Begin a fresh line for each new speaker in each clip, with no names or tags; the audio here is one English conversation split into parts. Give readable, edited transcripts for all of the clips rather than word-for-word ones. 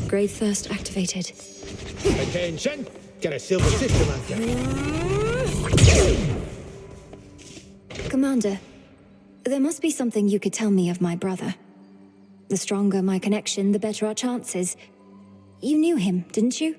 Grave Thirst activated.
Attention! Got a silver system on you.
Commander, there must be something you could tell me of my brother. The stronger my connection, the better our chances. You knew him, didn't you?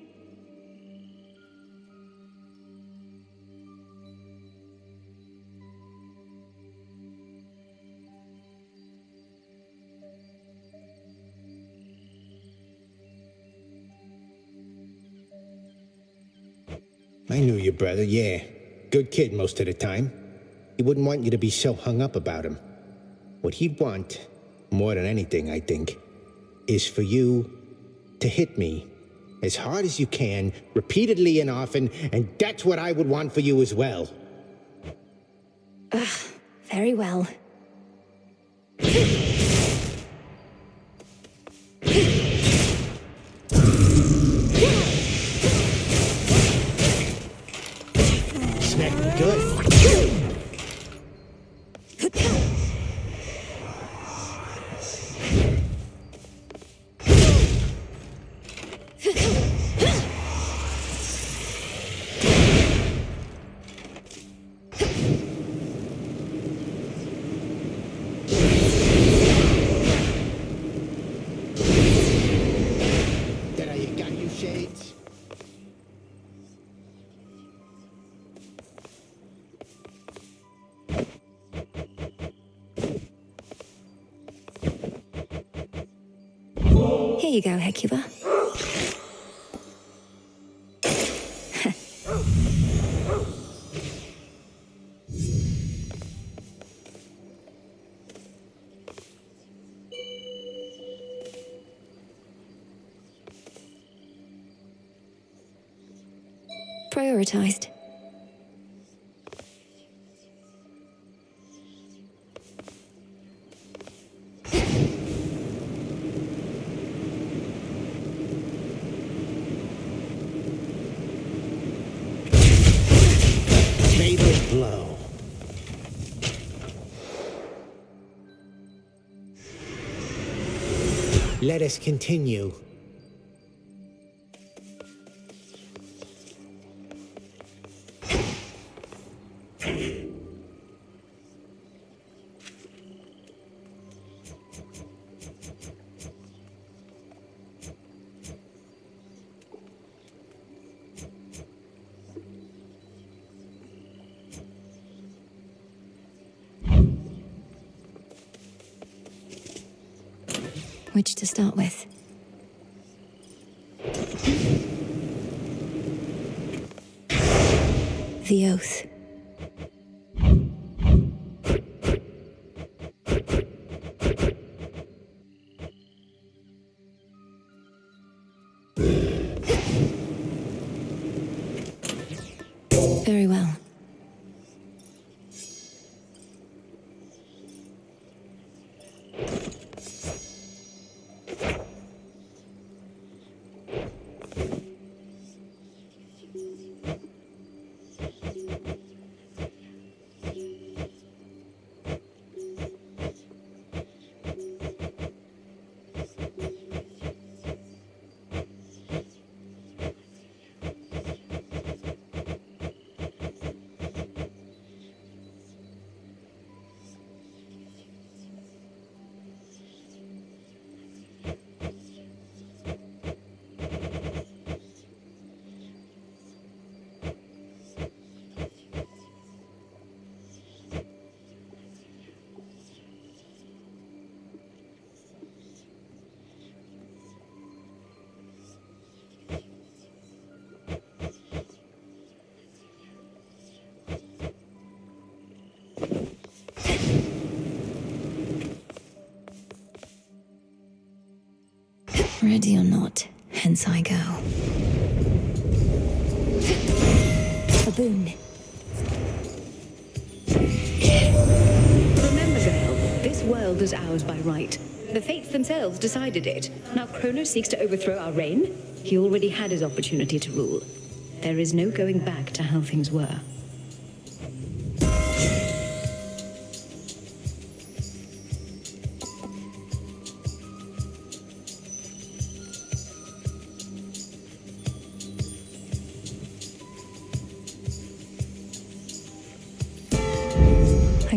I knew your brother, yeah. Good kid most of the time. He wouldn't want you to be so hung up about him. What he'd want, more than anything, I think, is for you to hit me as hard as you can, repeatedly and often, and that's what I would want for you as well.
Very well.
Smack me good. That how you got you, Shades?
Here you go, Hecuba. Prioritized.
Fatal blow. Let us continue.
Which to start with? The Oath. Very well. Ready or not, hence I go. A boon.
Remember, girl, this world is ours by right. The fates themselves decided it. Now Kronos seeks to overthrow our reign. He already had his opportunity to rule. There is no going back to how things were.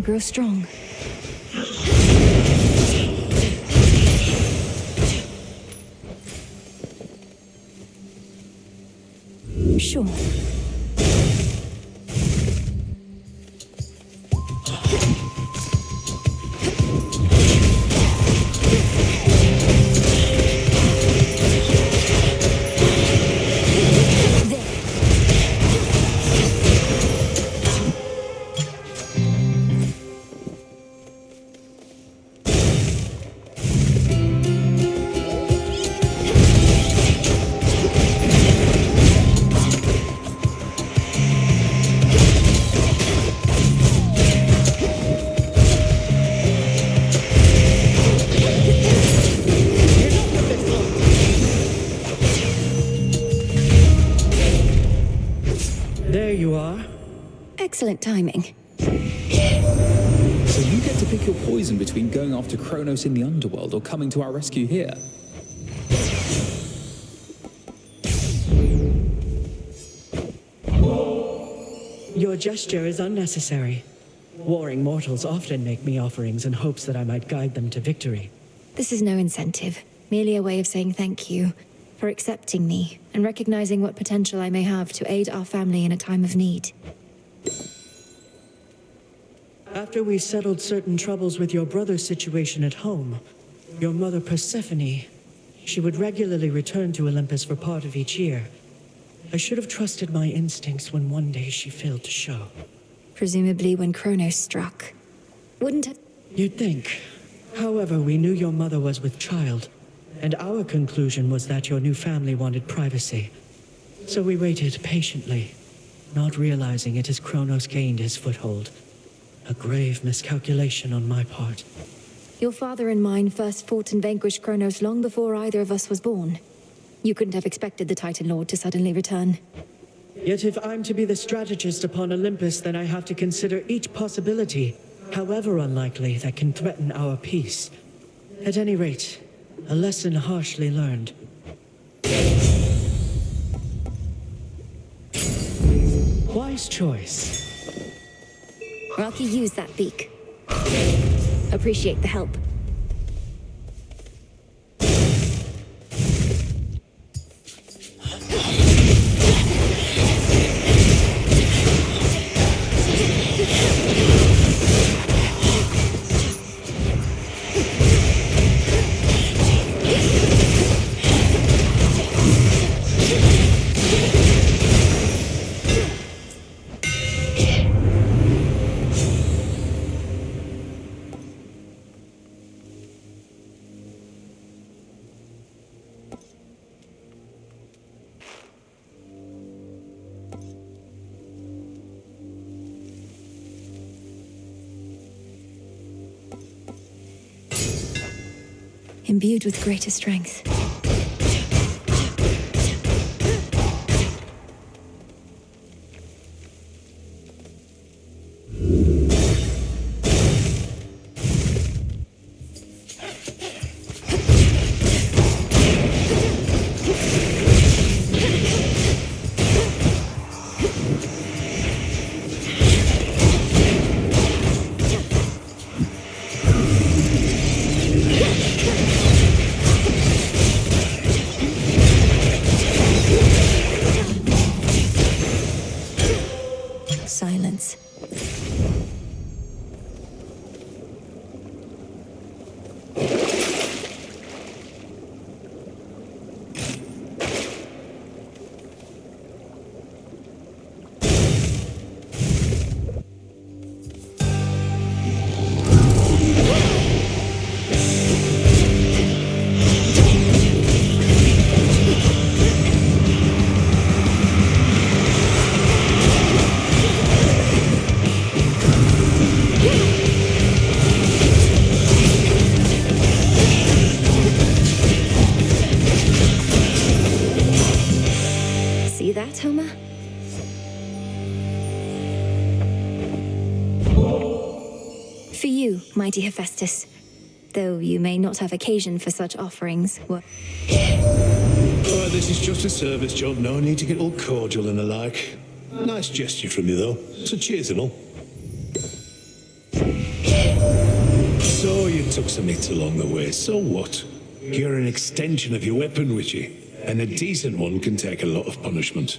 grow strong. Sure.
There you are.
Excellent timing.
So you get to pick your poison between going after Kronos in the underworld or coming to our rescue here.
Your gesture is unnecessary. Warring mortals often make me offerings in hopes that I might guide them to victory.
This is no incentive, merely a way of saying thank you for accepting me and recognizing what potential I may have to aid our family in a time of need.
After we settled certain troubles with your brother's situation at home, your mother Persephone, she would regularly return to Olympus for part of each year. I should have trusted my instincts when one day she failed to show.
Presumably when Kronos struck. Wouldn't have...
You'd think. However, we knew your mother was with child, and our conclusion was that your new family wanted privacy. So we waited patiently, not realizing it as Kronos gained his foothold. A grave miscalculation on my part.
Your father and mine first fought and vanquished Kronos long before either of us was born. You couldn't have expected the Titan Lord to suddenly return.
Yet if I'm to be the strategist upon Olympus, then I have to consider each possibility, however unlikely, that can threaten our peace. At any rate, a lesson harshly learned. Wise choice.
Rocky used that beak. Appreciate the help. Imbued with greater strength. Silence. See that, Homer? For you, mighty Hephaestus. Though you may not have occasion for such offerings.
Oh, this is just a service job. No need to get all cordial and the like. Nice gesture from you, though. So cheers and all. took some hits along the way, so what? You're an extension of your weapon, Witchy, and a decent one can take a lot of punishment.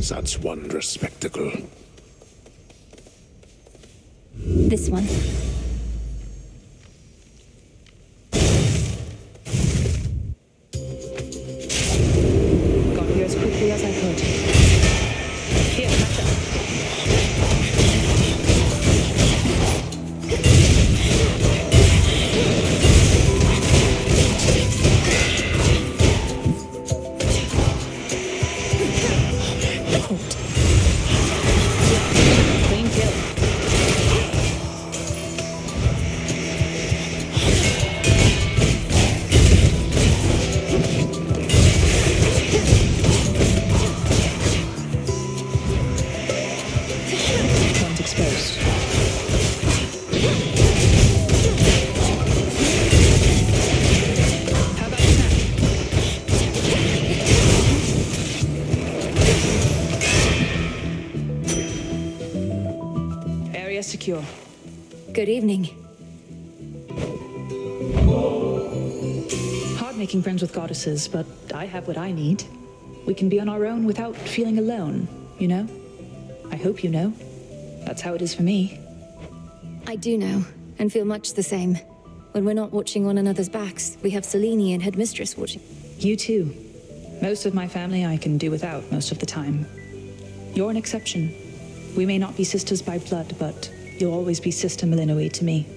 Such wondrous spectacle.
This one.
Got here as quickly as I could. Here, catch up. Clean kill. Front exposed. How about that? Area secure.
Good evening.
Hard making friends with goddesses, but I have what I need. We can be on our own without feeling alone, you know? I hope you know. That's how it is for me.
I do know, and feel much the same. When we're not watching one another's backs, we have Selene and Headmistress watching.
You too. Most of my family I can do without most of the time. You're an exception. We may not be sisters by blood, but you'll always be Sister Malinoe to me.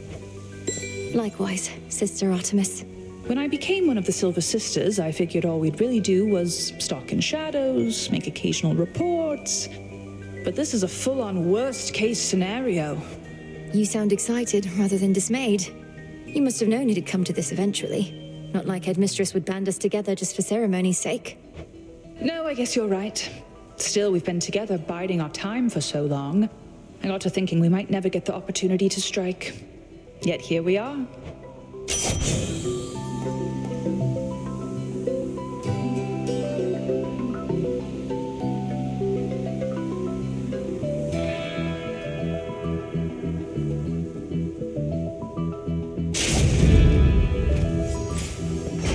Likewise, Sister Artemis.
When I became one of the Silver Sisters, I figured all we'd really do was stalk in shadows, make occasional reports. But this is a full-on worst-case scenario.
You sound excited rather than dismayed. You must have known it'd come to this eventually. Not like Headmistress would band us together just for ceremony's sake.
No, I guess you're right. Still, we've been together biding our time for so long. I got to thinking we might never get the opportunity to strike. Yet here we are.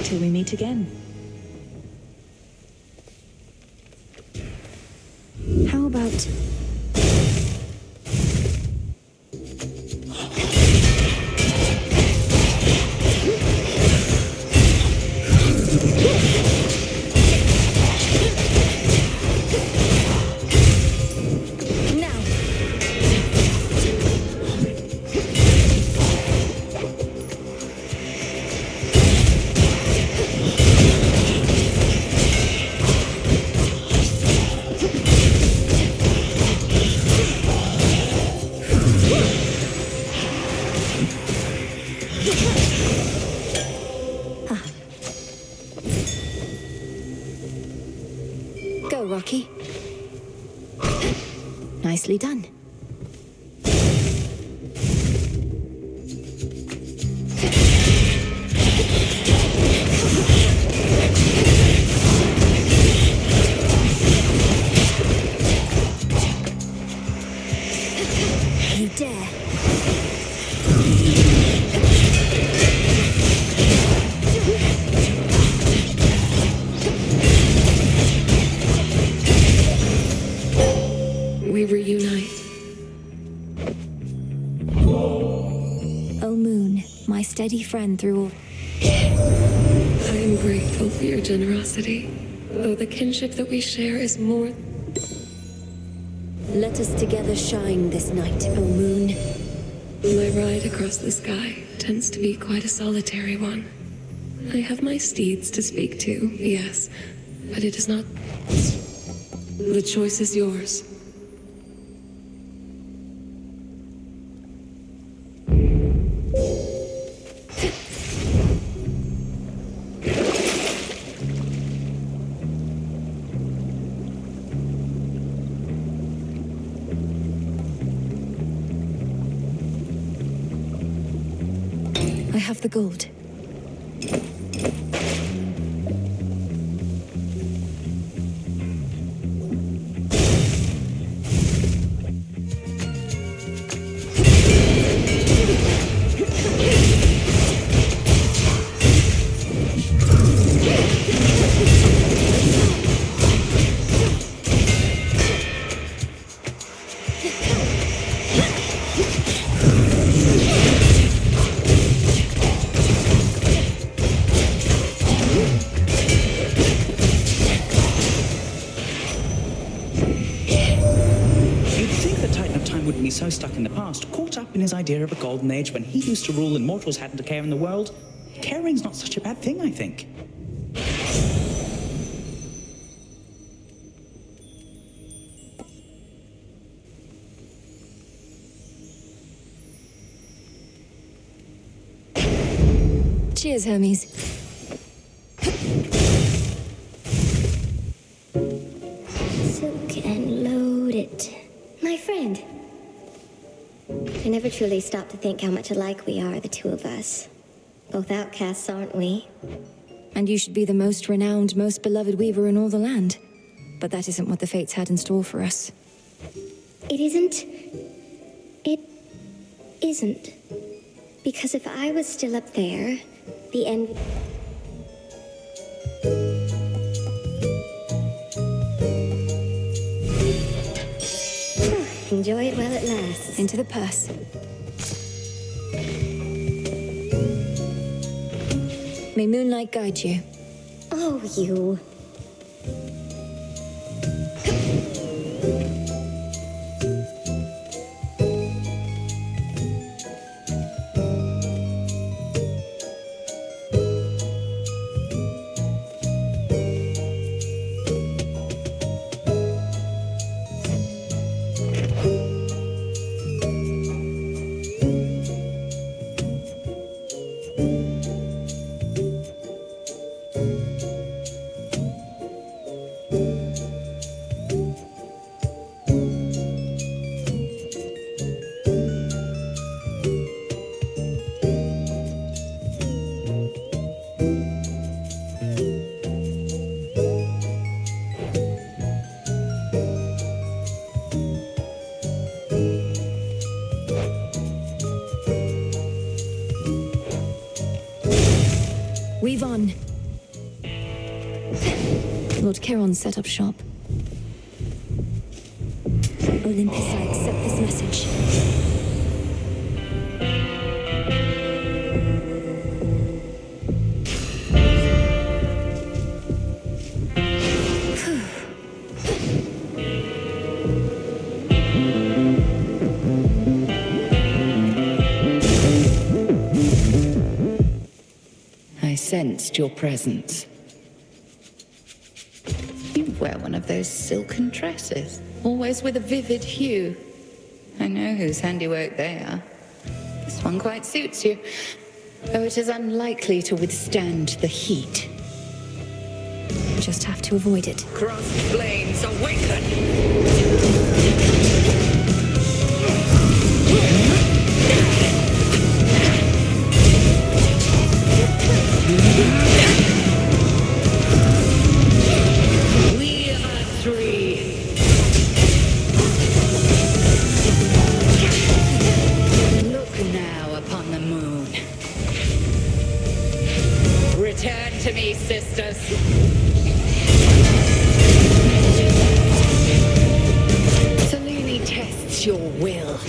Till we meet again.
How about... Go, Rocky. Nicely done. You dare.
We reunite.
Oh, Moon, my steady friend through all...
I am grateful for your generosity, though the kinship that we share is more...
Let us together shine this night, O Moon.
My ride across the sky tends to be quite a solitary one. I have my steeds to speak to, yes, but it is not... The choice is yours.
have the gold.
So stuck in the past, caught up in his idea of a golden age when he used to rule and mortals hadn't a care in the world. Caring's not such a bad thing, I think.
Cheers, Hermes.
Silk and loaded. My friend. I never truly stopped to think how much alike we are, the two of us. Both outcasts, aren't we?
And you should be the most renowned, most beloved weaver in all the land. But that isn't what the fates had in store for us.
It isn't. It isn't. Because if I was still up there, the envy... Enjoy it while it lasts.
Into the purse. May moonlight guide you.
Oh, you.
Weave on. Lord Charon set up shop. Olympus, I accept this message.
I sensed your presence. You wear one of those silken dresses, always with a vivid hue. I know whose handiwork they are. This one quite suits you, though it is unlikely to withstand the heat.
Just have to avoid it.
Crossed flames awaken! We are three. Look now upon the moon. Return to me, sisters. Selene tests your will.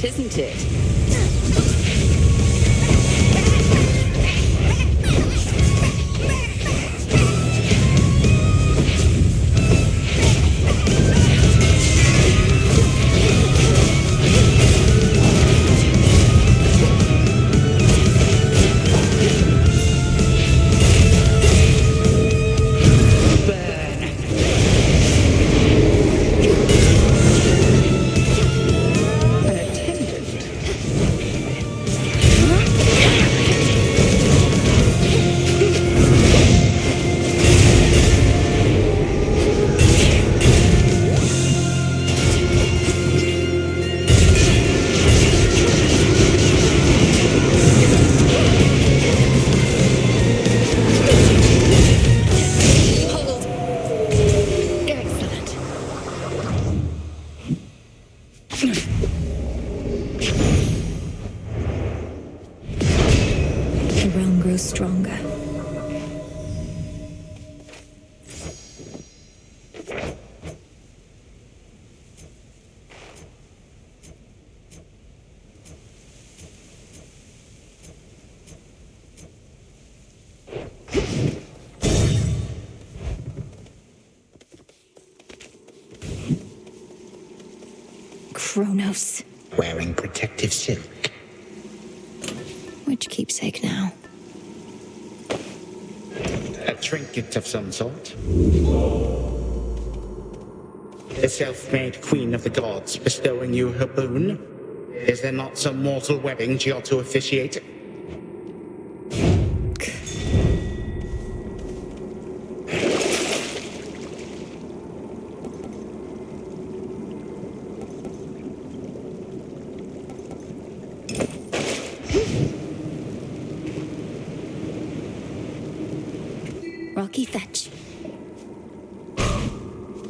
Isn't it?
grow stronger. Kronos.
Wearing protective silk.
Which keepsake now?
A trinket of some sort. The self-made queen of the gods bestowing you her boon. Is there not some mortal wedding she ought to officiate?
Rocky fetch.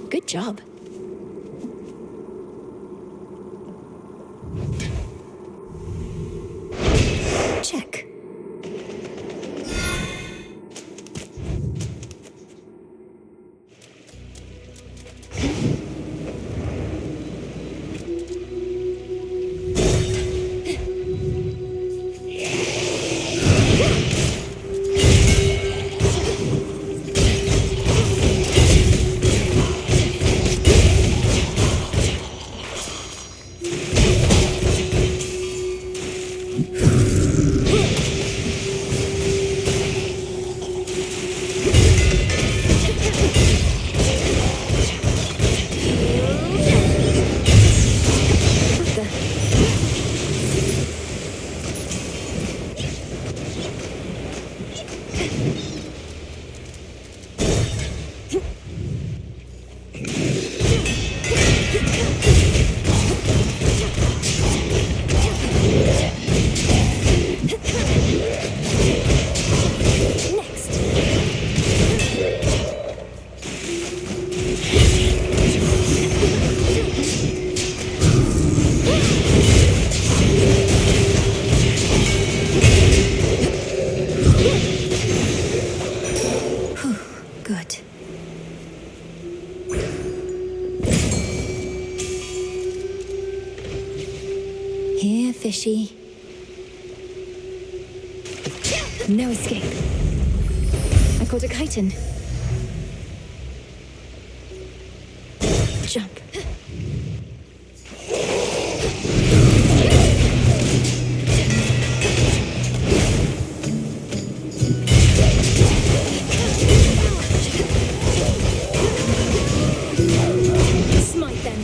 Good job. Check. Good. Here, fishy. No escape. I caught a chitin. Jump. Smite them.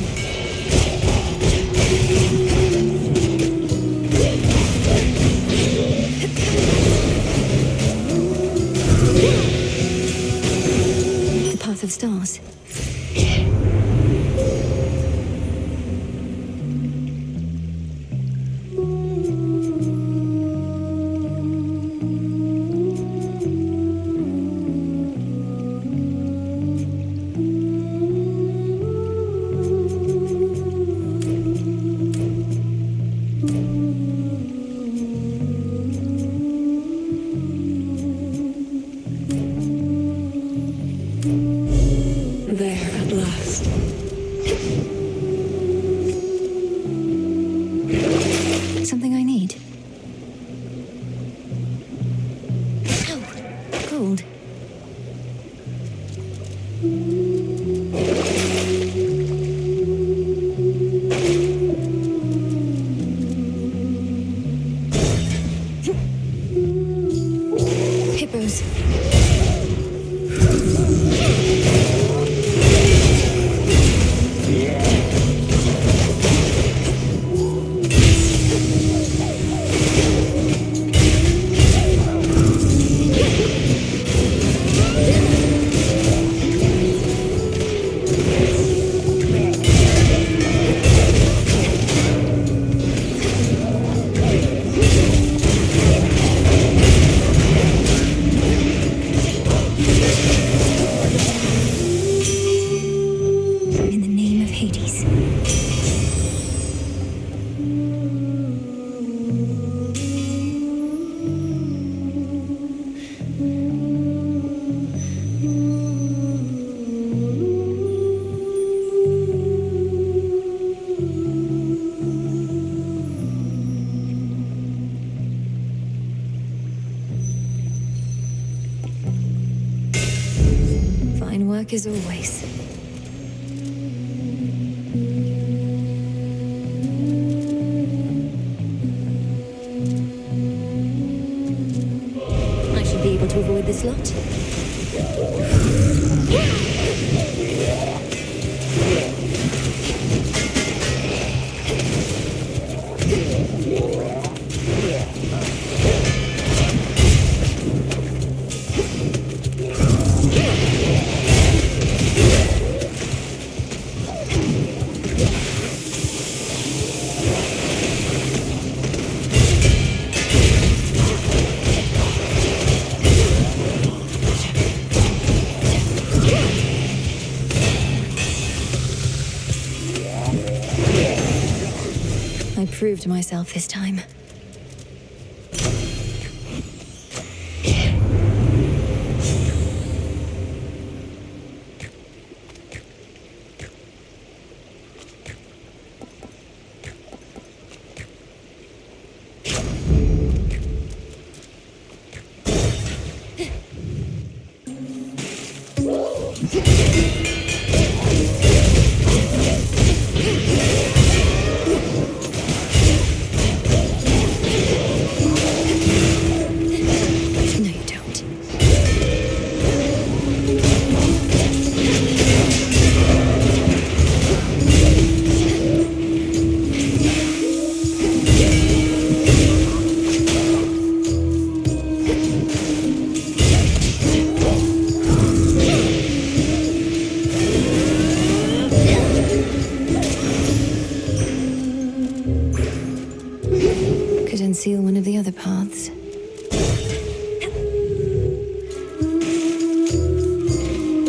The path of stars.
There at last.
Something I need. Ow! Cold. Homework as always. I should be able to avoid this lot. I proved myself this time. Conceal one of the other paths.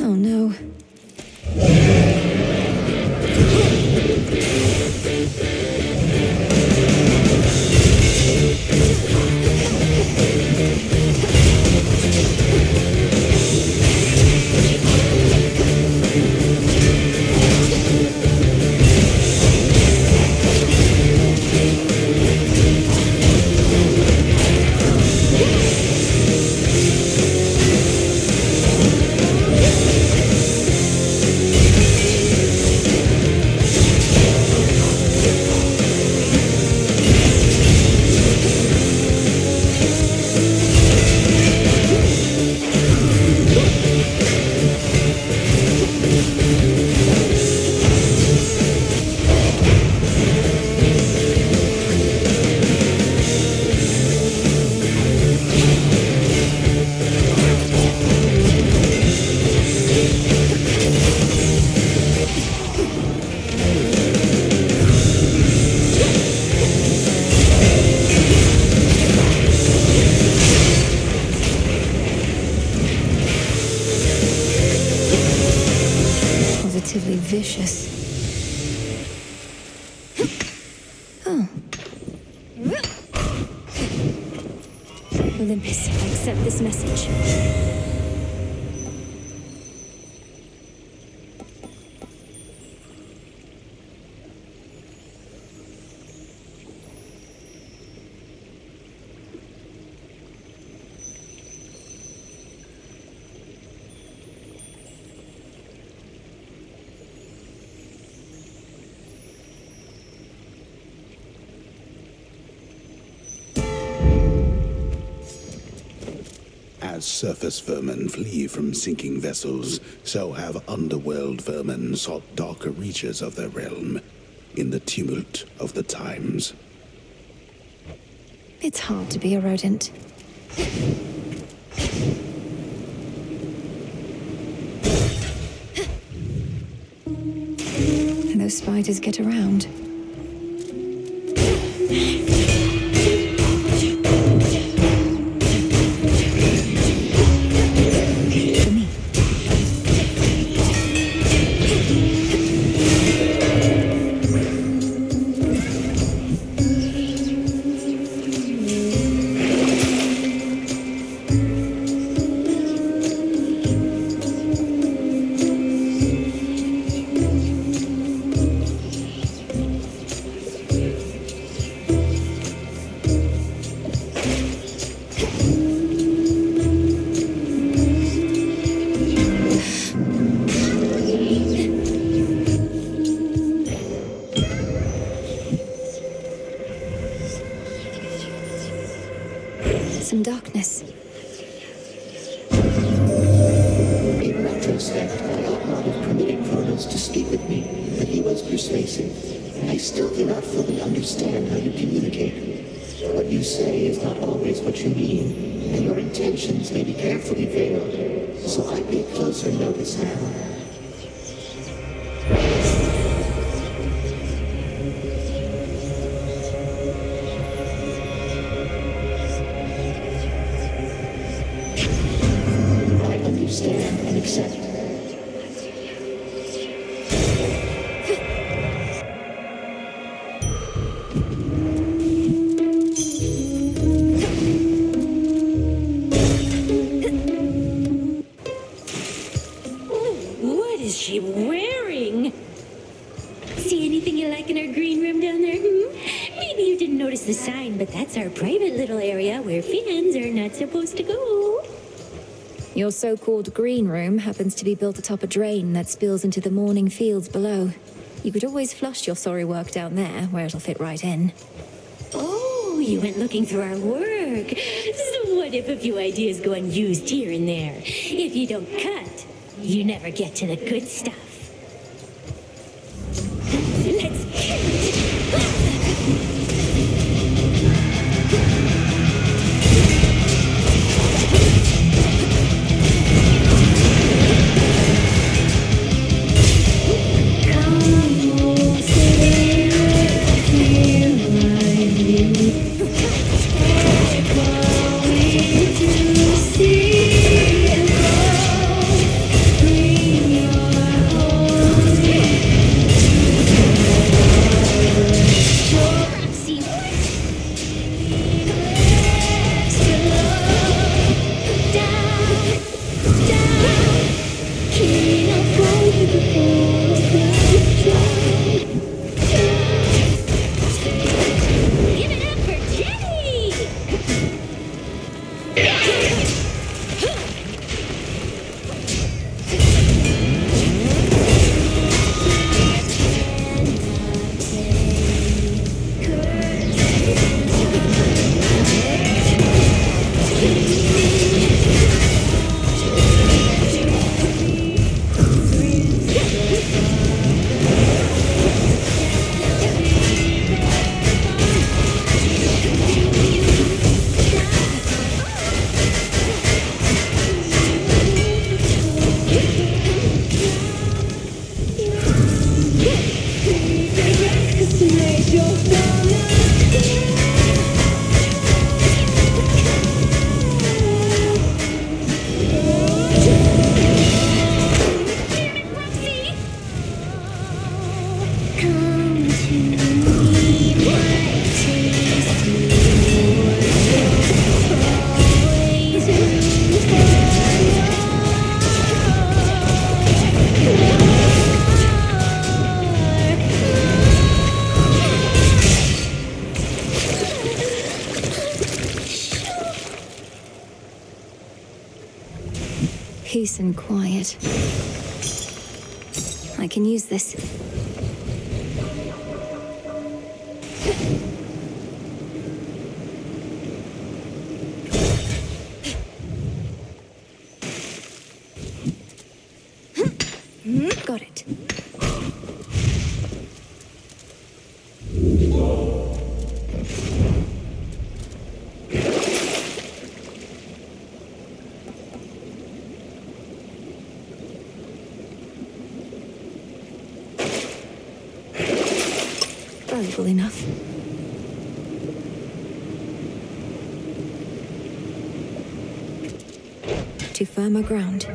Oh no. Positively vicious. Oh. Olympus, I accept this message.
As surface vermin flee from sinking vessels, so have underworld vermin sought darker reaches of their realm in the tumult of the times.
It's hard to be a rodent. Those spiders get around. some darkness.
In retrospect, I ought not have permitted Kronos to speak with me, but he was persuasive. I still do not fully understand how you communicate. What you say is not always what you mean, and your intentions may be carefully veiled, so I pay closer notice now. I understand and accept.
What is she wearing? See anything you like in our green room down there? Maybe you didn't notice the sign, but that's our private little area where fans are not supposed to go.
Your so-called green room happens to be built atop a drain that spills into the morning fields below. You could always flush your sorry work down there, where it'll fit right in.
Oh, you went looking through our work. So what if a few ideas go unused here and there? If you don't cut, you never get to the good stuff. Let's
Peace and quiet. I can use this. Got it. Valuable enough. To firmer ground.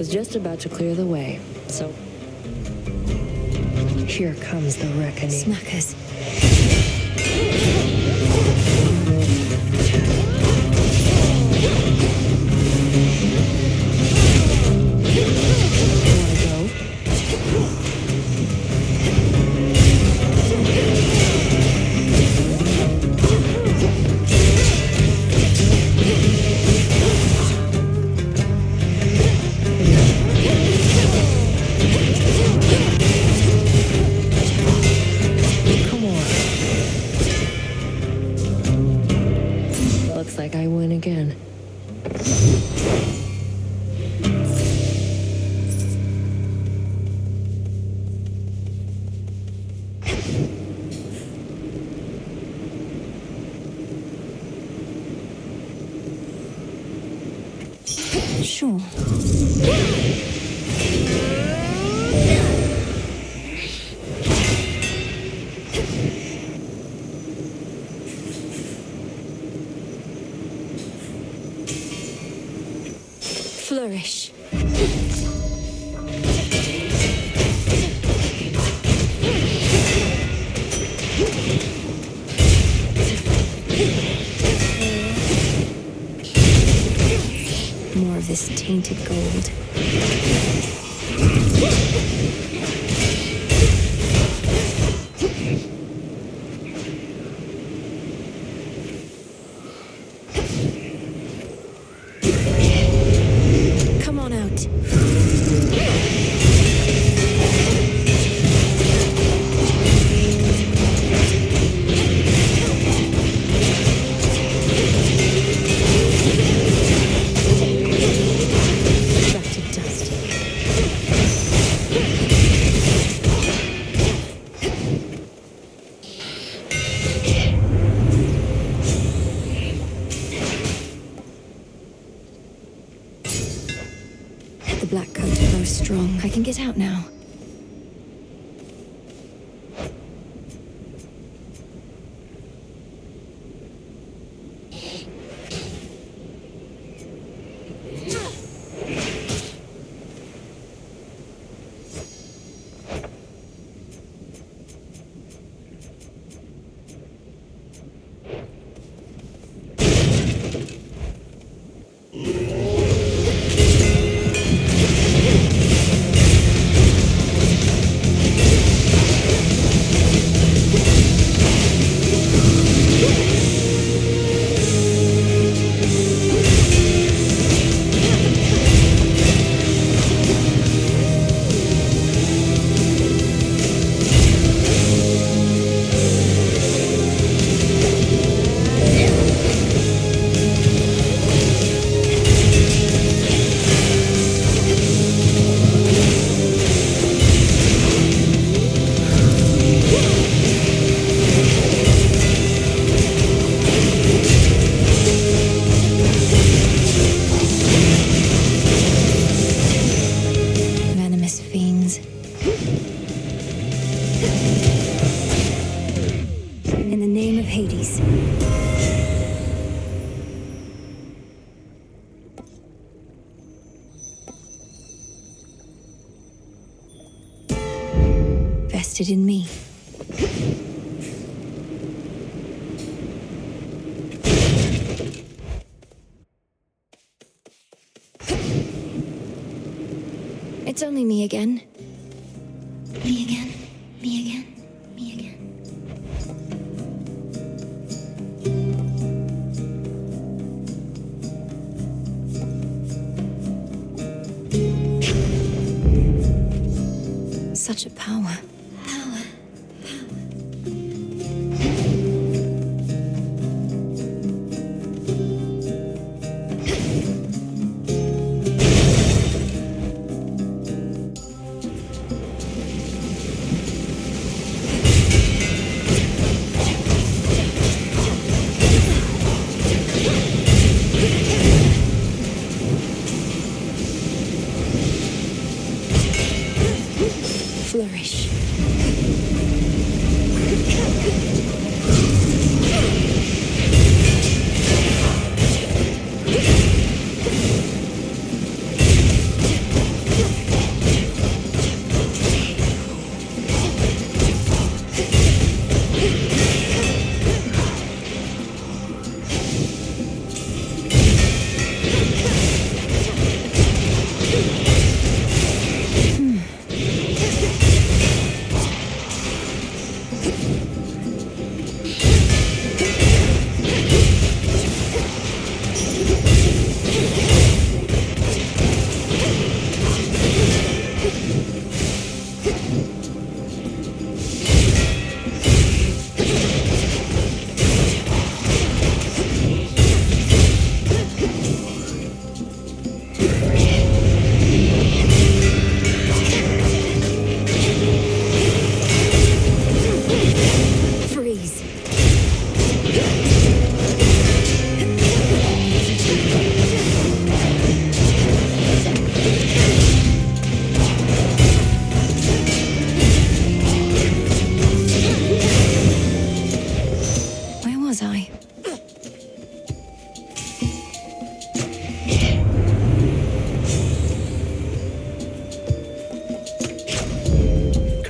was just about to clear the way, so... Here comes the reckoning.
Smackers.
Looks like I win again.
Sure. Flourish. More of this tainted gold. Come on out. Back to dust. The black coat grows strong. I can get out now. Venomous fiends. In the name of Hades. Vested in me. It's only me again.
Me again. Me again. Me again.
Such a power. Flourish.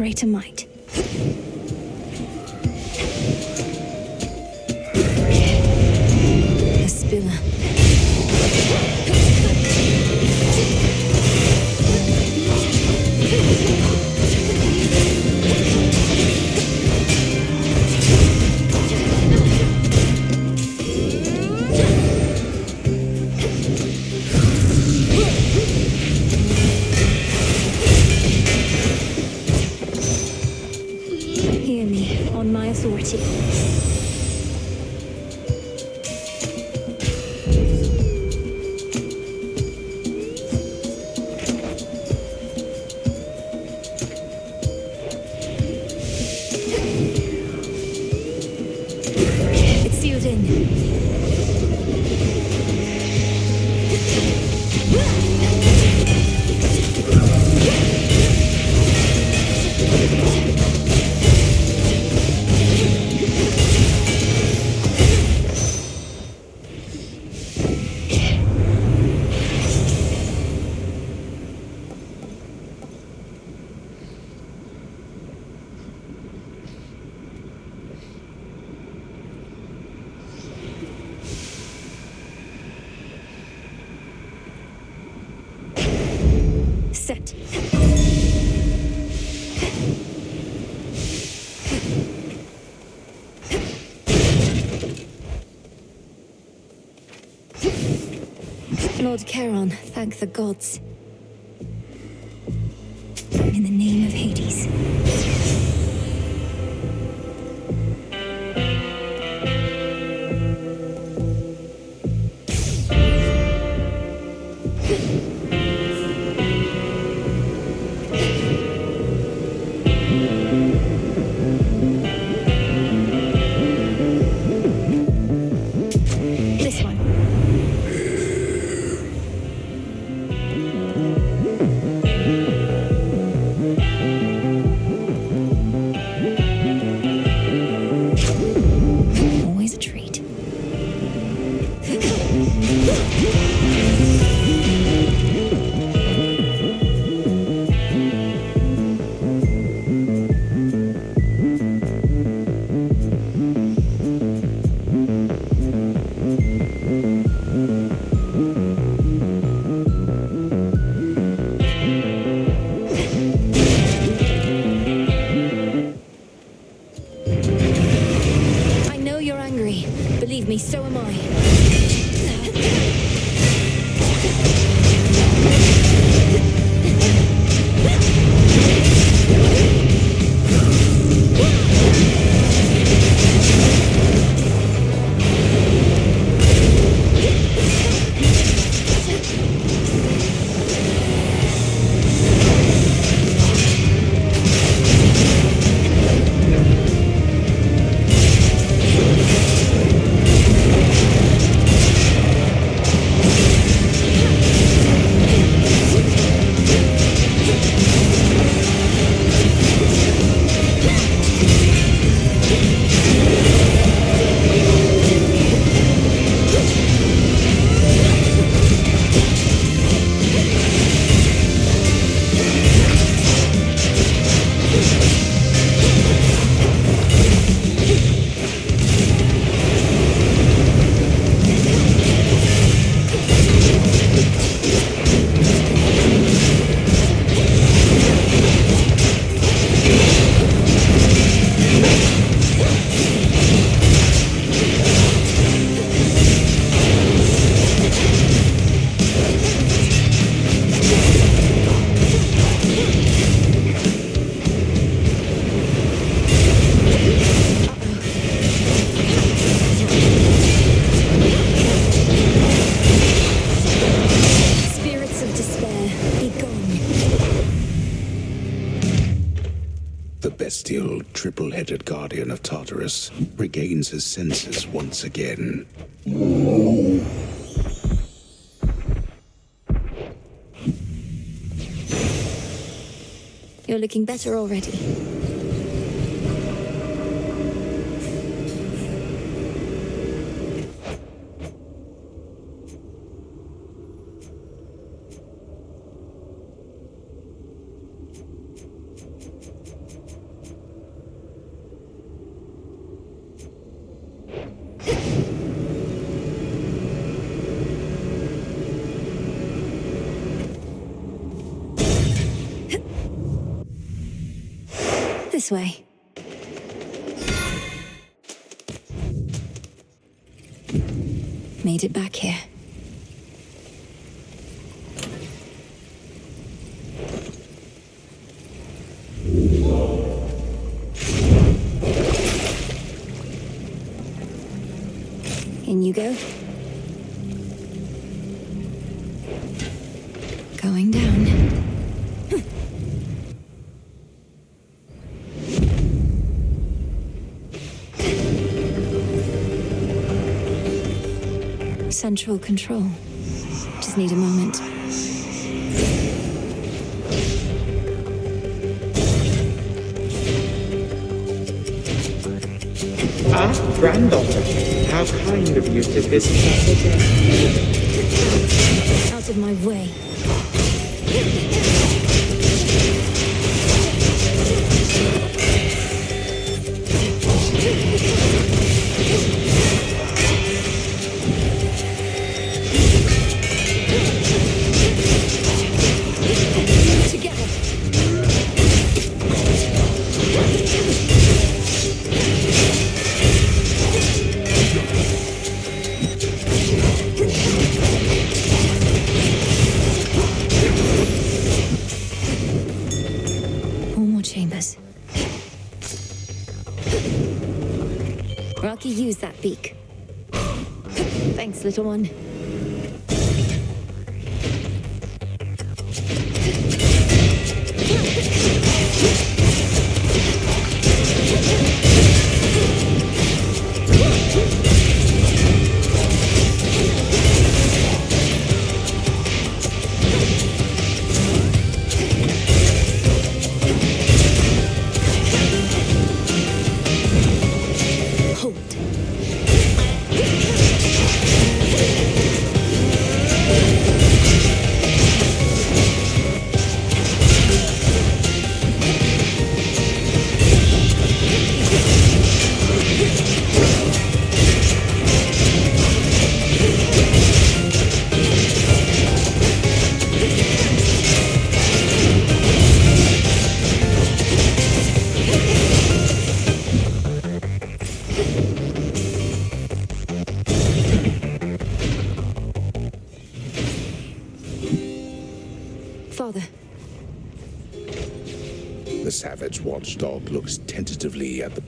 greater might. A spiller. Hear me, on my authority. It's sealed in. Set. Lord Charon, thank the gods. In the name of Hades. This one. Always a treat. I know you're angry. Believe me, so am I. Spirits of despair, be gone.
The bestial, triple-headed guardian of Tartarus regains his senses once again.
You're looking better already. This way. Made it back here. In you go. Going down. Central control. Just need a moment.
Ah, granddaughter, how kind of you to visit us again.
Out of my way. Chambers. Rocky, use that beak. Thanks, little one. Father.
The savage watchdog looks tentatively at the...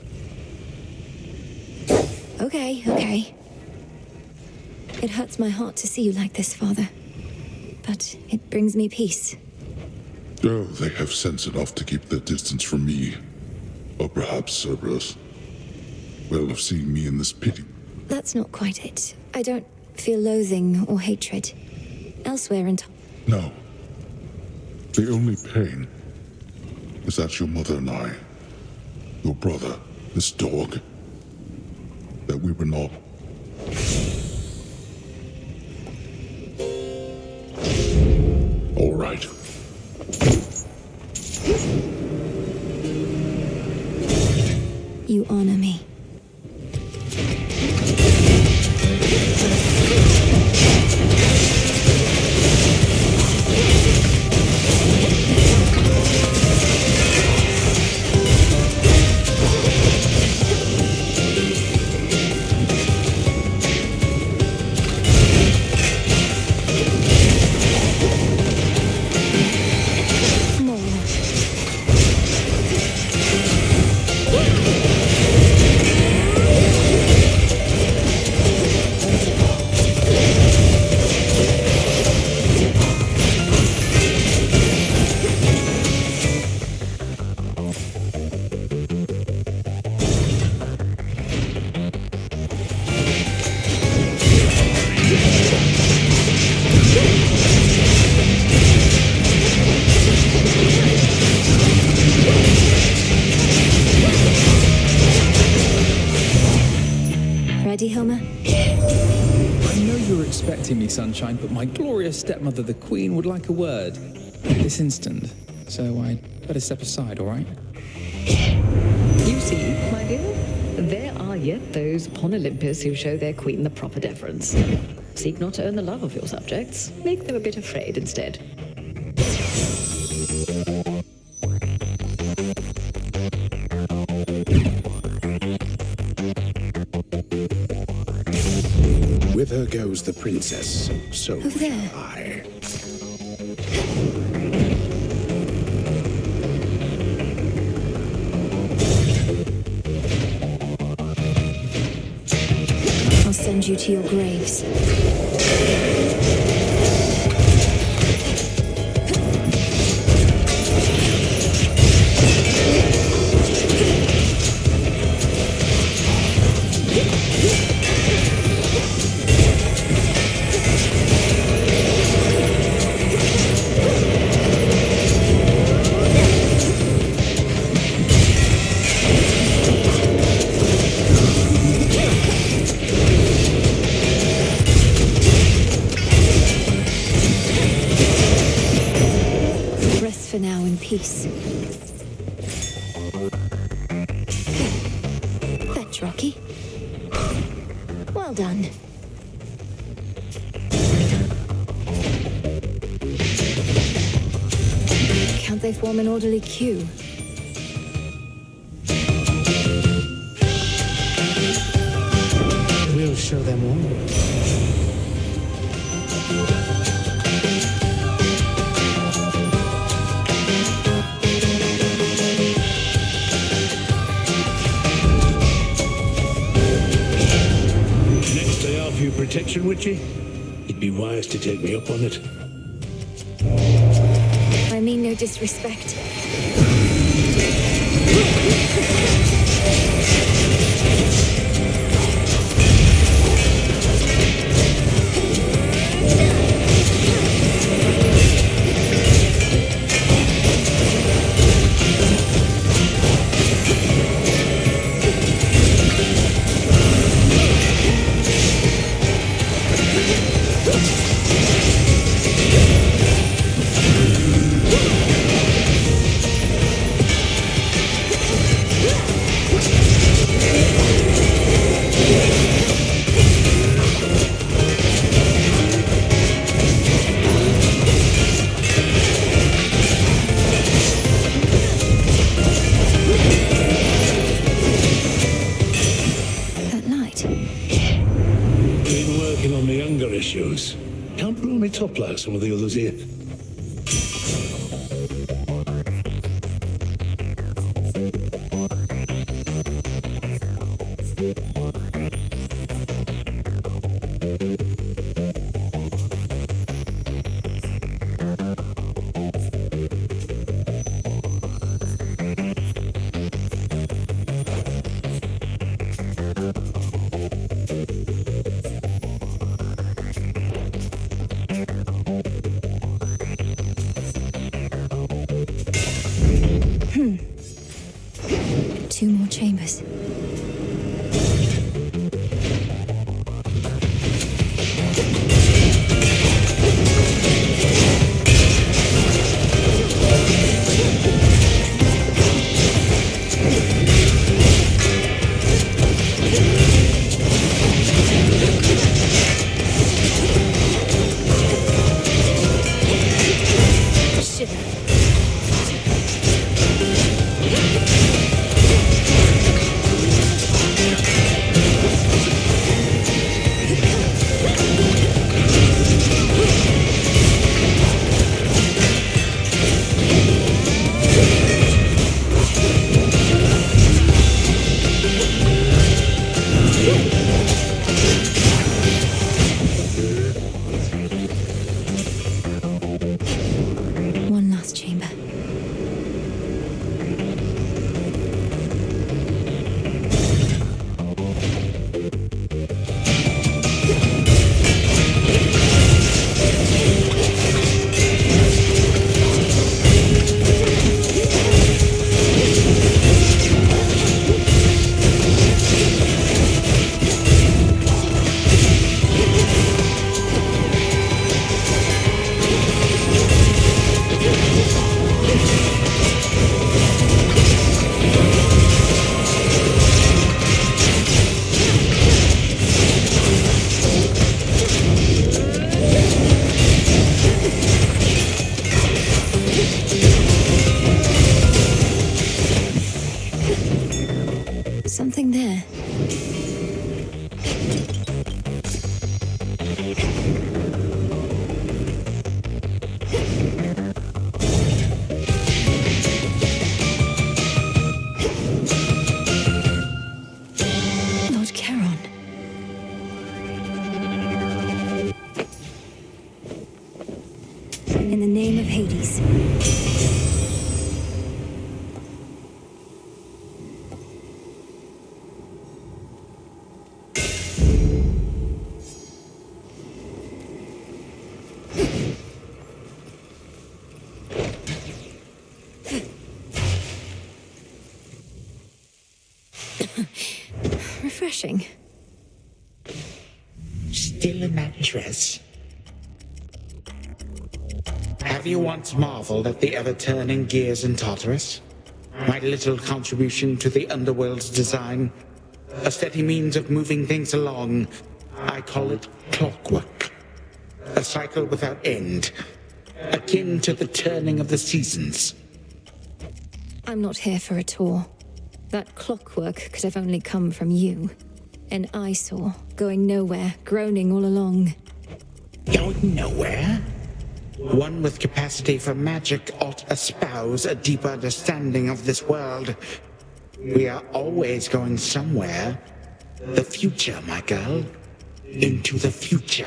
Okay. It hurts my heart to see you like this, Father. But it brings me peace.
Oh, they have sense enough to keep their distance from me. Or perhaps Cerberus. Well, of seeing me in this pity.
That's not quite it. I don't feel loathing or hatred. Elsewhere in time.
No. The only pain is that your mother and I, your brother, this dog, that we were not. All right.
You honor me. Ready, Homer?
I know you were expecting me, Sunshine, but my glorious stepmother, the Queen, would like a word. This instant. So I'd better step aside, all right?
You see, my dear, there are yet those upon Olympus who show their queen the proper deference. Seek not to earn the love of your subjects. Make them a bit afraid instead.
With her goes the princess, so
Over there.
shall I.
I'll send you to your graves. Rest for now in peace. Fetch, Rocky. Well done. Can't they form an orderly queue?
We'll show them all.
Next I offer you protection, Witchy. You'd be wise to take me up on it.
I mean no disrespect.
Been working on the anger issues. Can't blow me top like some of the others here.
Two more chambers. One last chamber. Something there. Hades. Refreshing.
Still in that dress? Have you once marveled at the ever-turning gears in Tartarus? My little contribution to the underworld's design? A steady means of moving things along. I call it clockwork. A cycle without end. Akin to the turning of the seasons.
I'm not here for a tour. That clockwork could have only come from you. An eyesore, going nowhere, groaning all along.
Going nowhere? One with capacity for magic ought espouse a deeper understanding of this world. We are always going somewhere. The future, my girl. Into the future.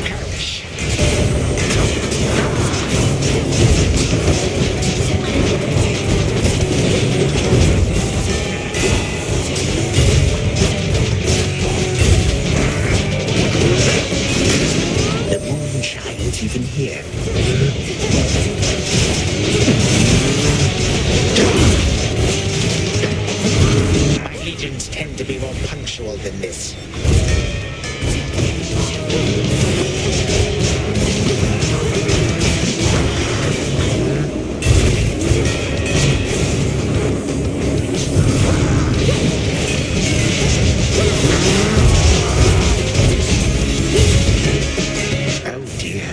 Perish. The moon shines even here. My legions tend to be more punctual than this. Oh dear.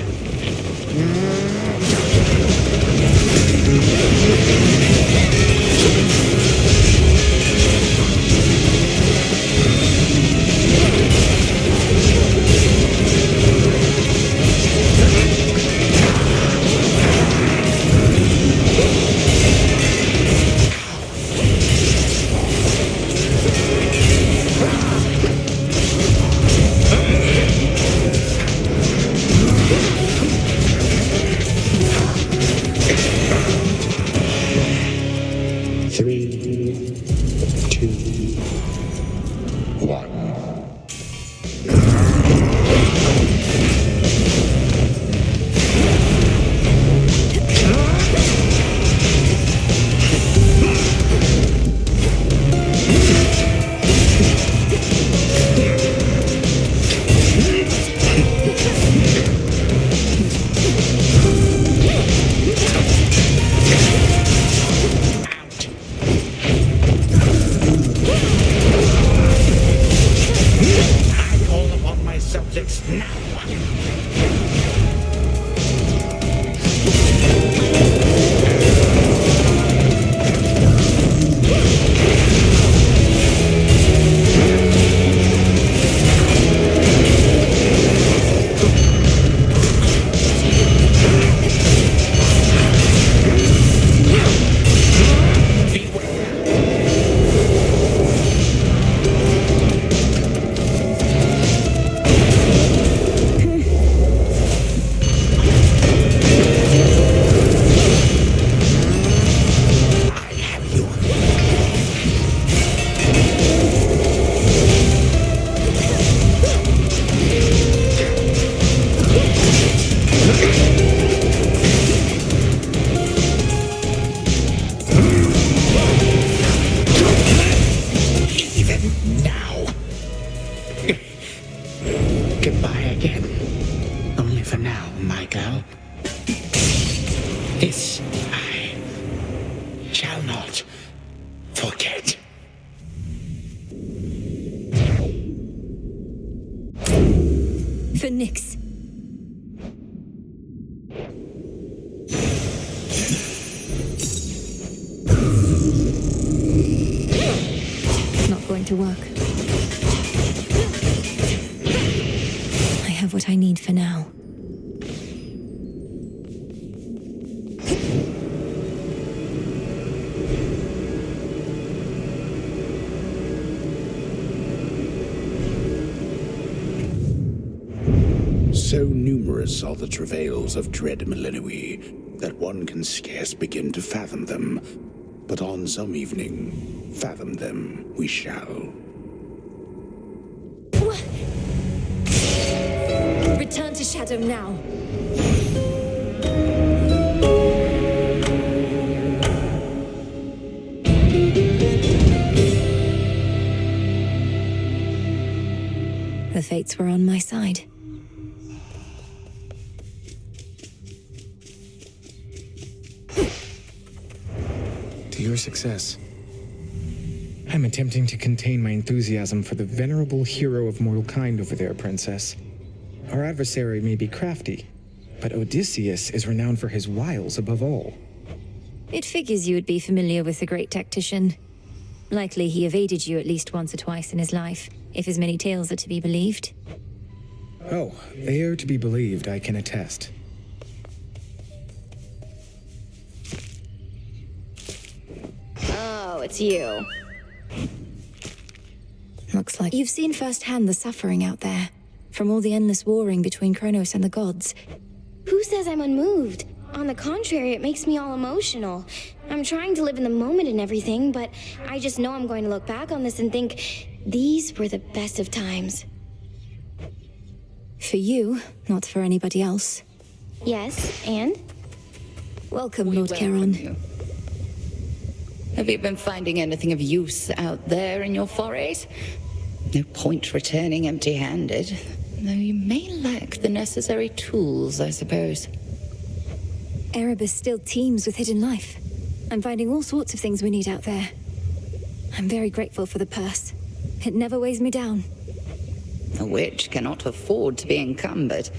Three, two, one. I call upon my subjects now. I have you. Even now. Goodbye again. Only for now, my girl. This I shall not forget.
For Nyx. Not going to work. I have what I need for now.
So numerous are the travails of dread Millennium that one can scarce begin to fathom them. But on some evening, fathom them we shall.
Return to Shadow now. The fates were on my side.
To your success. I'm attempting to contain my enthusiasm for the venerable hero of mortal kind over there, Princess. Our adversary may be crafty, but Odysseus is renowned for his wiles above all.
It figures you would be familiar with the great tactician. Likely he evaded you at least once or twice in his life, if his many tales are to be believed.
Oh, they are to be believed, I can attest.
Oh, it's you. Looks like you've seen firsthand the suffering out there, from all the endless warring between Kronos and the gods.
Who says I'm unmoved? On the contrary, it makes me all emotional. I'm trying to live in the moment and everything, but I just know I'm going to look back on this and think, these were the best of times.
For you, not for anybody else.
Yes, and?
Welcome, Lord Charon.
Have you been finding anything of use out there in your forays? No point returning empty-handed, though you may lack the necessary tools, I suppose.
Erebus still teems with hidden life. I'm finding all sorts of things we need out there. I'm very grateful for the purse. It never weighs me down.
A witch cannot afford to be encumbered.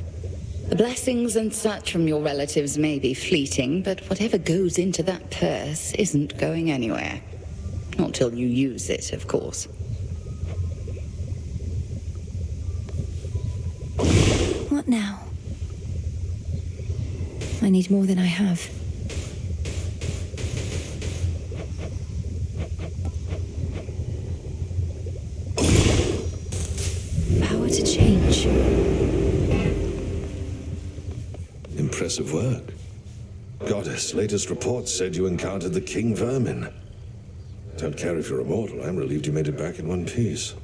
The blessings and such from your relatives may be fleeting, but whatever goes into that purse isn't going anywhere. Not till you use it, of course.
What now? I need more than I have. Power to change.
Impressive work. Goddess, latest reports said you encountered the King Vermin. Don't care if you're immortal. I'm relieved you made it back in one piece.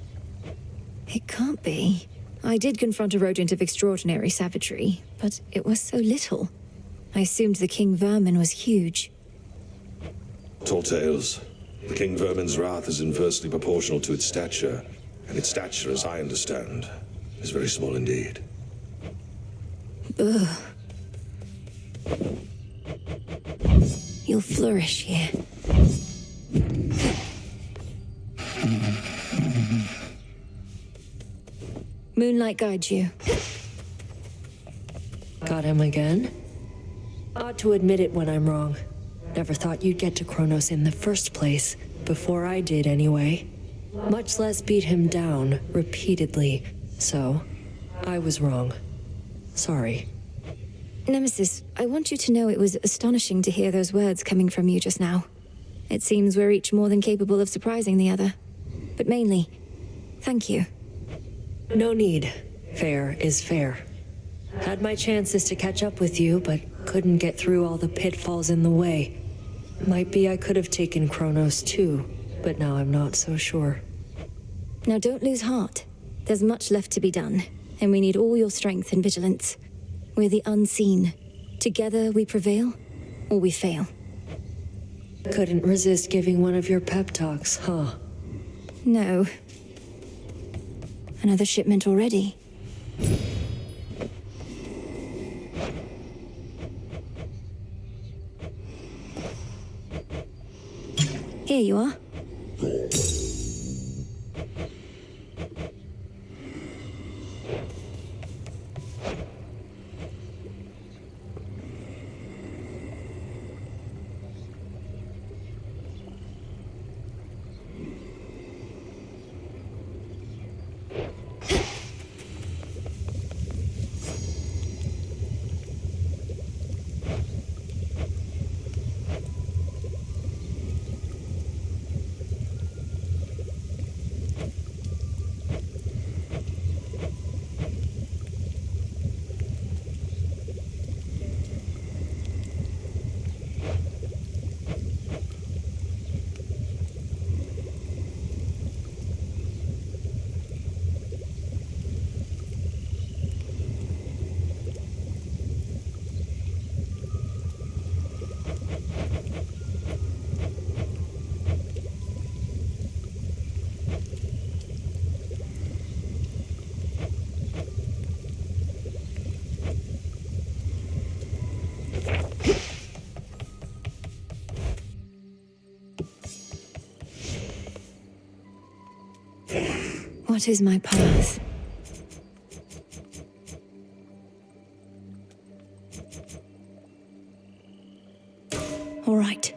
It can't be. I did confront a rodent of extraordinary savagery, but it was so little. I assumed the King Vermin was huge.
Tall tales. The King Vermin's wrath is inversely proportional to its stature, and its stature, as I understand, is very small indeed.
Ugh. You'll flourish here. Moonlight guides you.
Got him again? Ought to admit it when I'm wrong. Never thought you'd get to Kronos in the first place, before I did anyway. Much less beat him down repeatedly. So, I was wrong. Sorry.
Nemesis, I want you to know it was astonishing to hear those words coming from you just now. It seems we're each more than capable of surprising the other. But mainly, thank you.
No need. Fair is fair. Had my chances to catch up with you, but couldn't get through all the pitfalls in the way. Might be I could have taken Kronos too, but now I'm not so sure.
Now don't lose heart. There's much left to be done, and we need all your strength and vigilance. We're the unseen. Together we prevail, or we fail.
Couldn't resist giving one of your pep talks, huh?
No. Another shipment already. Here you are. What is my path? All right.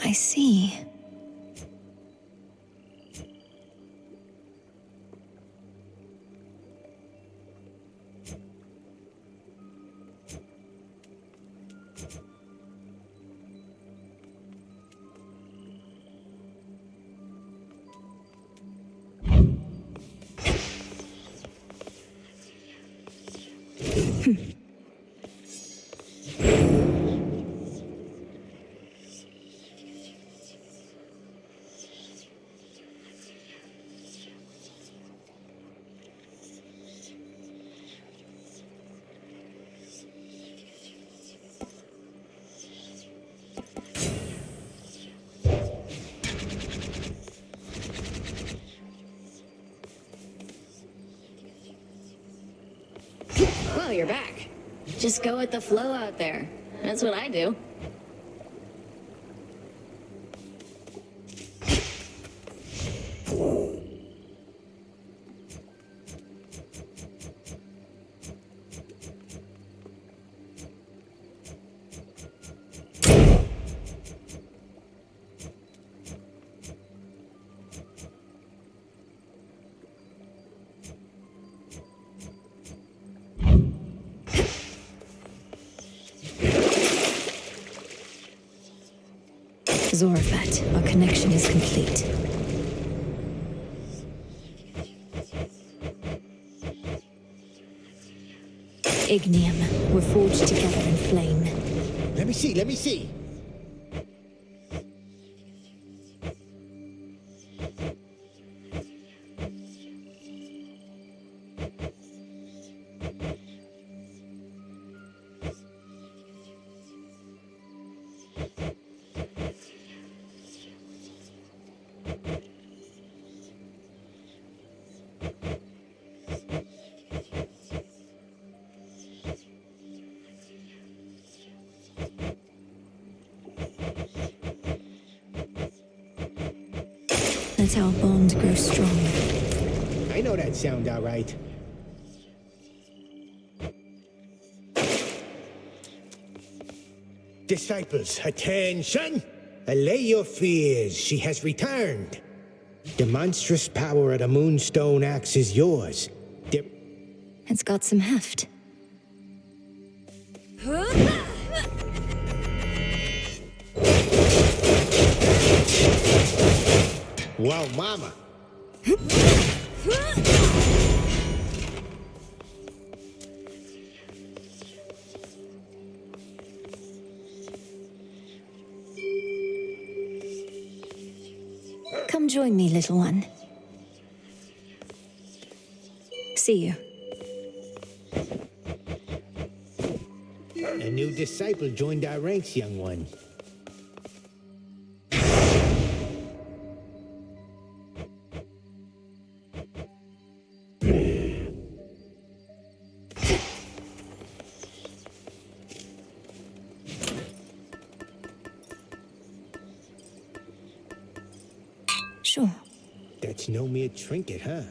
I see.
Well, you're back. Just go with the flow out there. That's what I do.
Zorafat, our connection is complete. Ignium, we're forged together in flame.
Let me see.
Let our bond grow strong.
I know that sound all right. Disciples, attention! Allay your fears, she has returned. The monstrous power of the Moonstone Axe is yours.
It's got some heft.
Wow, mama!
Come join me, little one. See you.
A new disciple joined our ranks, young one.
Sure.
That's no mere trinket, huh?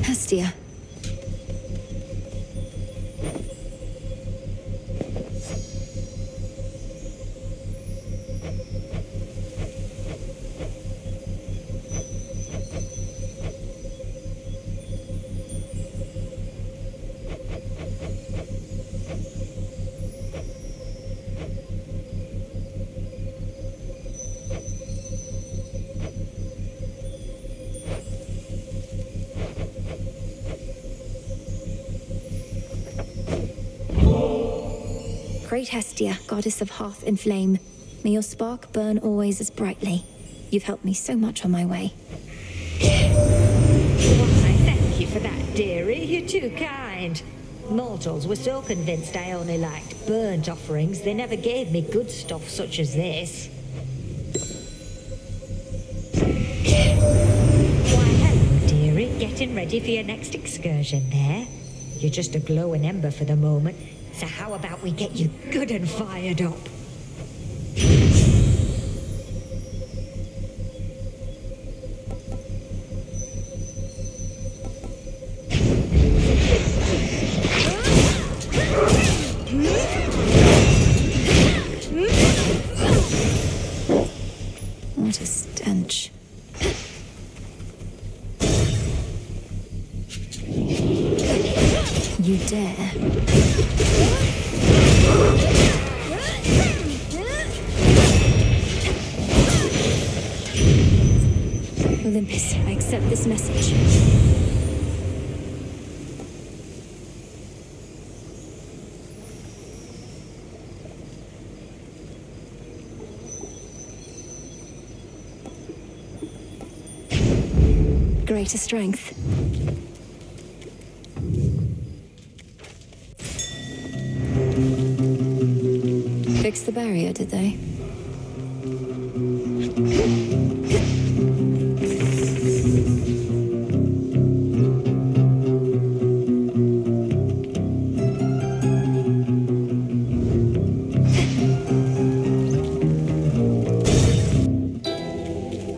Hestia. Great Hestia, goddess of hearth and flame, may your spark burn always as brightly. You've helped me so much on my way.
Why, thank you for that, dearie. You're too kind. Mortals were so convinced I only liked burnt offerings, they never gave me good stuff such as this. ready for your next excursion there. You're just a glowing ember for the moment, so how about we get you good and fired up?
What a stench. You dare? Olympus, I accept this message. Greater strength. Fix the barrier, did they?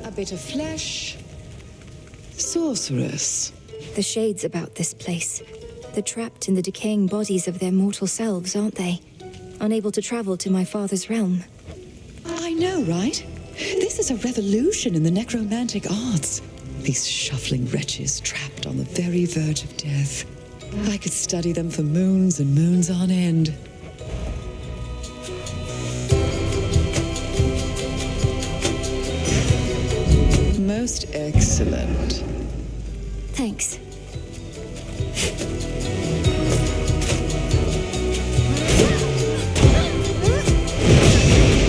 A bit of flesh. Sorceress.
The shades about this place. They're trapped in the decaying bodies of their mortal selves, aren't they? Unable to travel to my father's realm.
I know, right? This is a revolution in the necromantic arts. These shuffling wretches trapped on the very verge of death. I could study them for moons and moons on end. Most excellent.
Thanks.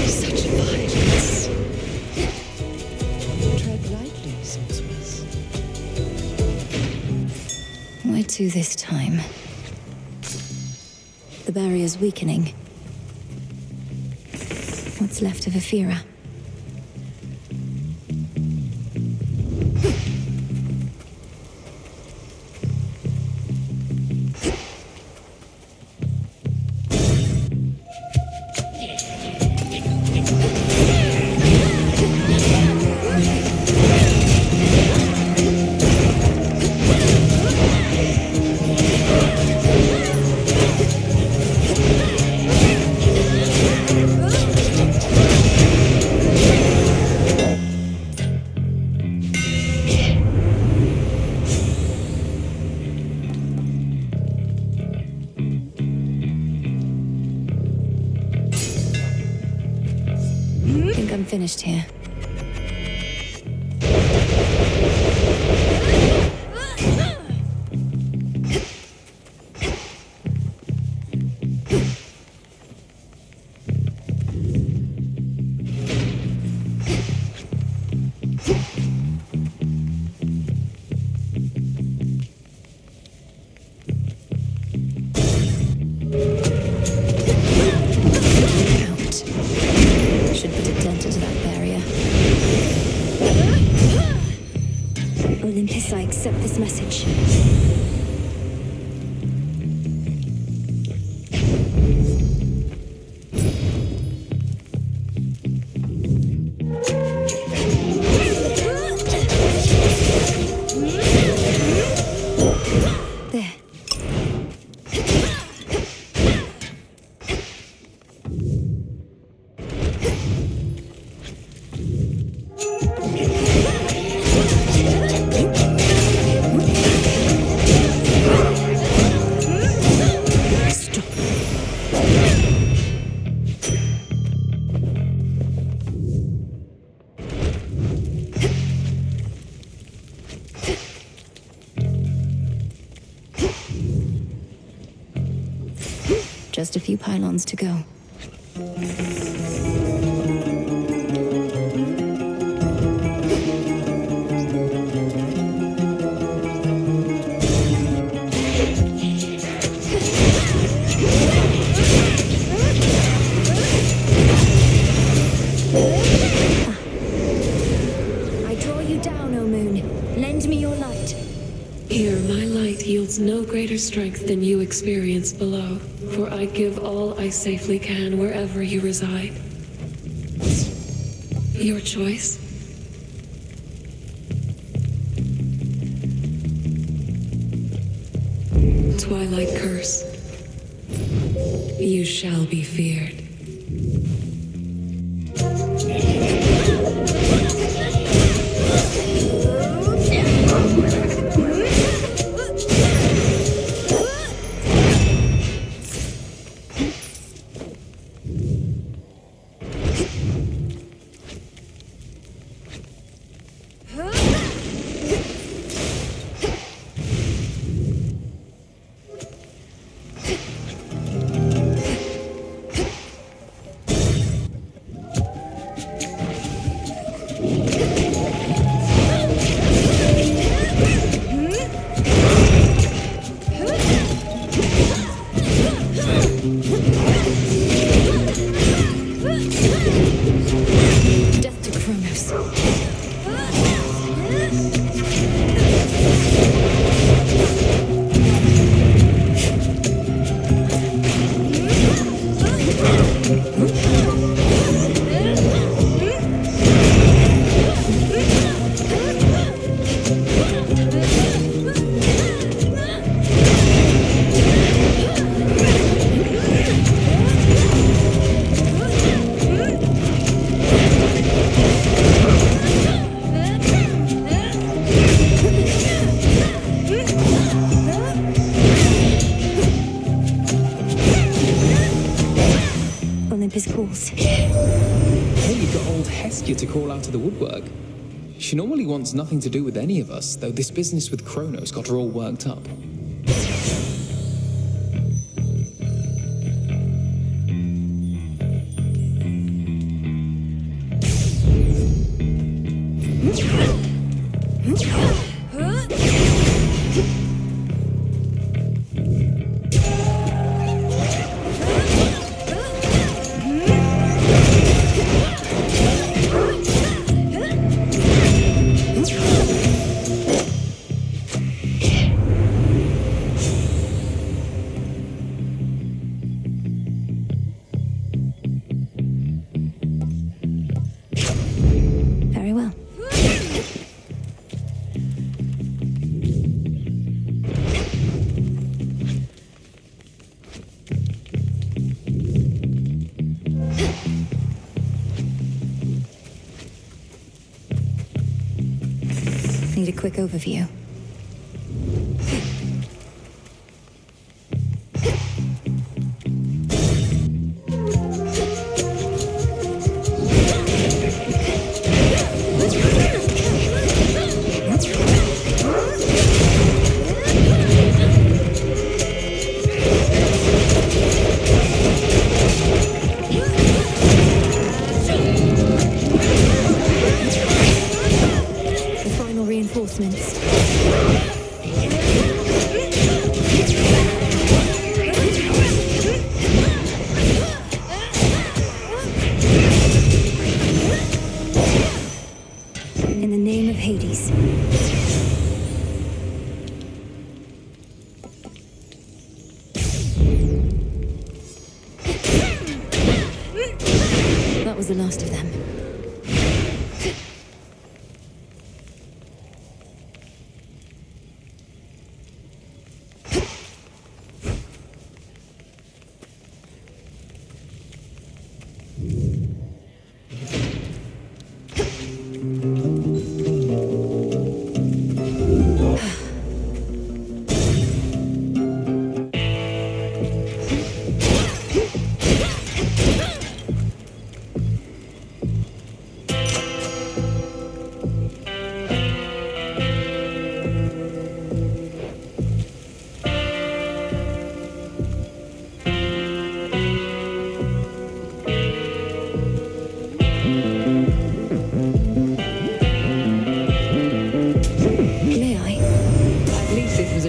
Such violence. Tread lightly, sorceress.
Where to this time? The barrier's weakening. What's left of Ephira? I'm finished here. Olympus, I accept this message. There. Just a few pylons to go. I draw you down, O moon. Lend me your light.
Here, my light yields no greater strength than you experience below, for I give all I safely can wherever you reside. Your choice. Twilight curse. You shall be feared.
Death to Kronos. Olympus calls.
Hey, you've got old Hestia to call out of the woodwork. She normally wants nothing to do with any of us, though this business with Kronos got her all worked up.
Very well. Need a quick overview. The final reinforcements. In the name of Hades. That was the last of them.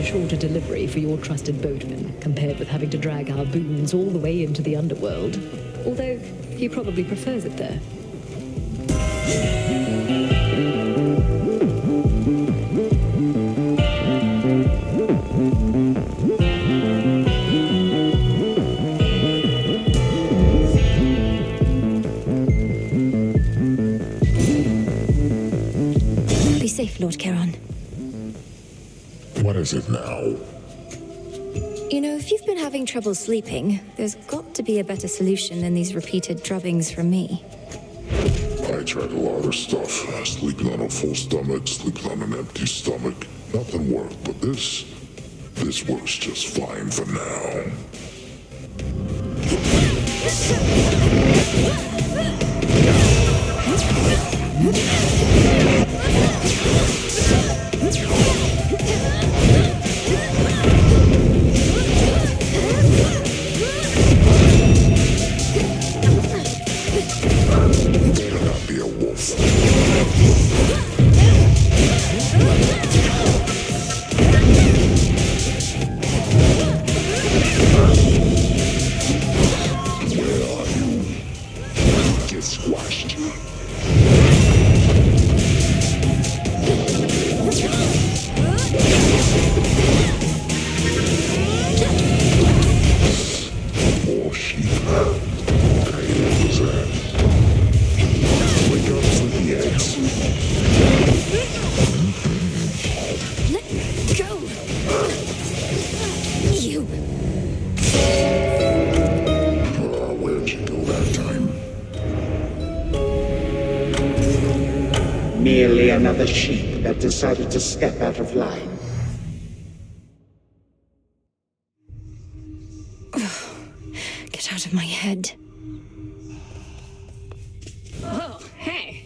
Shorter delivery for your trusted boatman, compared with having to drag our boons all the way into the underworld. Although, he probably prefers it there.
Be safe, Lord Charon.
What is it now?
You know, if you've been having trouble sleeping, there's got to be a better solution than these repeated drubbings from me.
I tried a lot of stuff. Sleeping on a full stomach, sleeping on an empty stomach. Nothing worked, but this works just fine for now. Better not be a wolf. Get squashed. More sheep. Hey, what was that? Wake up, sleepyheads.
Let go! You!
Where'd you go that time?
Merely another sheep that decided to step out of line.
Get out of my head.
Oh, hey.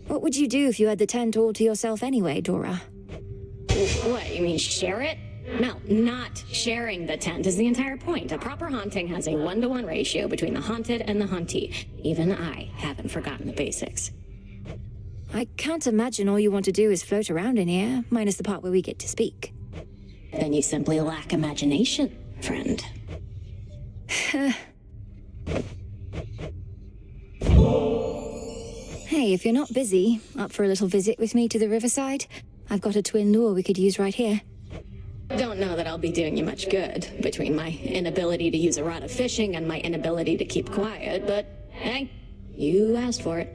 What would you do if you had the tent all to yourself anyway, Dora?
What, you mean share it? No, not sharing the tent is the entire point. A proper haunting has a 1-to-1 ratio between the haunted and the hauntee. Even I haven't forgotten the basics.
I can't imagine all you want to do is float around in here, minus the part where we get to speak.
Then you simply lack imagination, friend.
Hey, if you're not busy, up for a little visit with me to the riverside? I've got a twin lure we could use right here.
Don't know that I'll be doing you much good, between my inability to use a rod of fishing and my inability to keep quiet, but hey, you asked for it.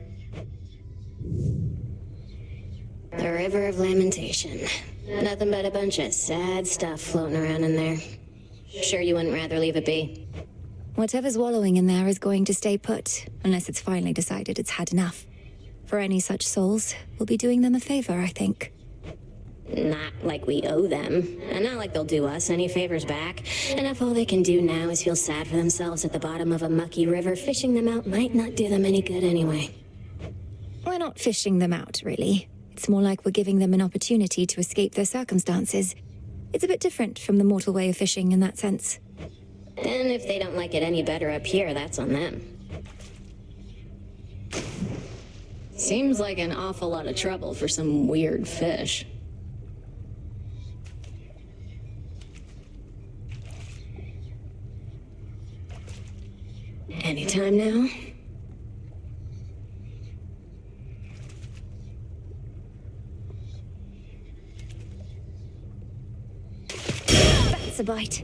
The River of Lamentation. Nothing but a bunch of sad stuff floating around in there. Sure you wouldn't rather leave it be?
Whatever's wallowing in there is going to stay put, unless it's finally decided it's had enough. For any such souls, we'll be doing them a favor, I think.
Not like we owe them, and not like they'll do us any favors back. And if all they can do now is feel sad for themselves at the bottom of a mucky river, fishing them out might not do them any good anyway.
We're not fishing them out, really. It's more like we're giving them an opportunity to escape their circumstances. It's a bit different from the mortal way of fishing in that sense.
And if they don't like it any better up here, that's on them.
Seems like an awful lot of trouble for some weird fish.
Anytime now?
That's a bite.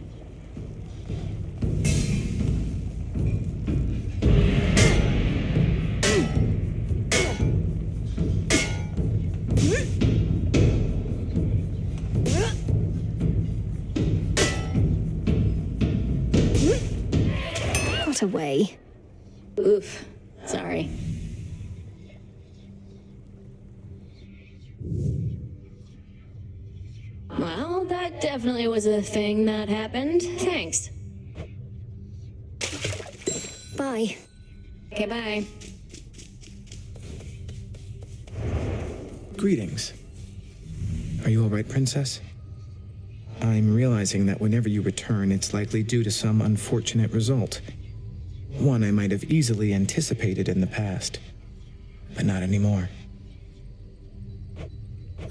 Got away.
Oof. Sorry. Well, that definitely was a thing that happened. Thanks.
Bye.
Okay, bye.
Greetings. Are you all right, Princess? I'm realizing that whenever you return, it's likely due to some unfortunate result. One I might have easily anticipated in the past, but not anymore.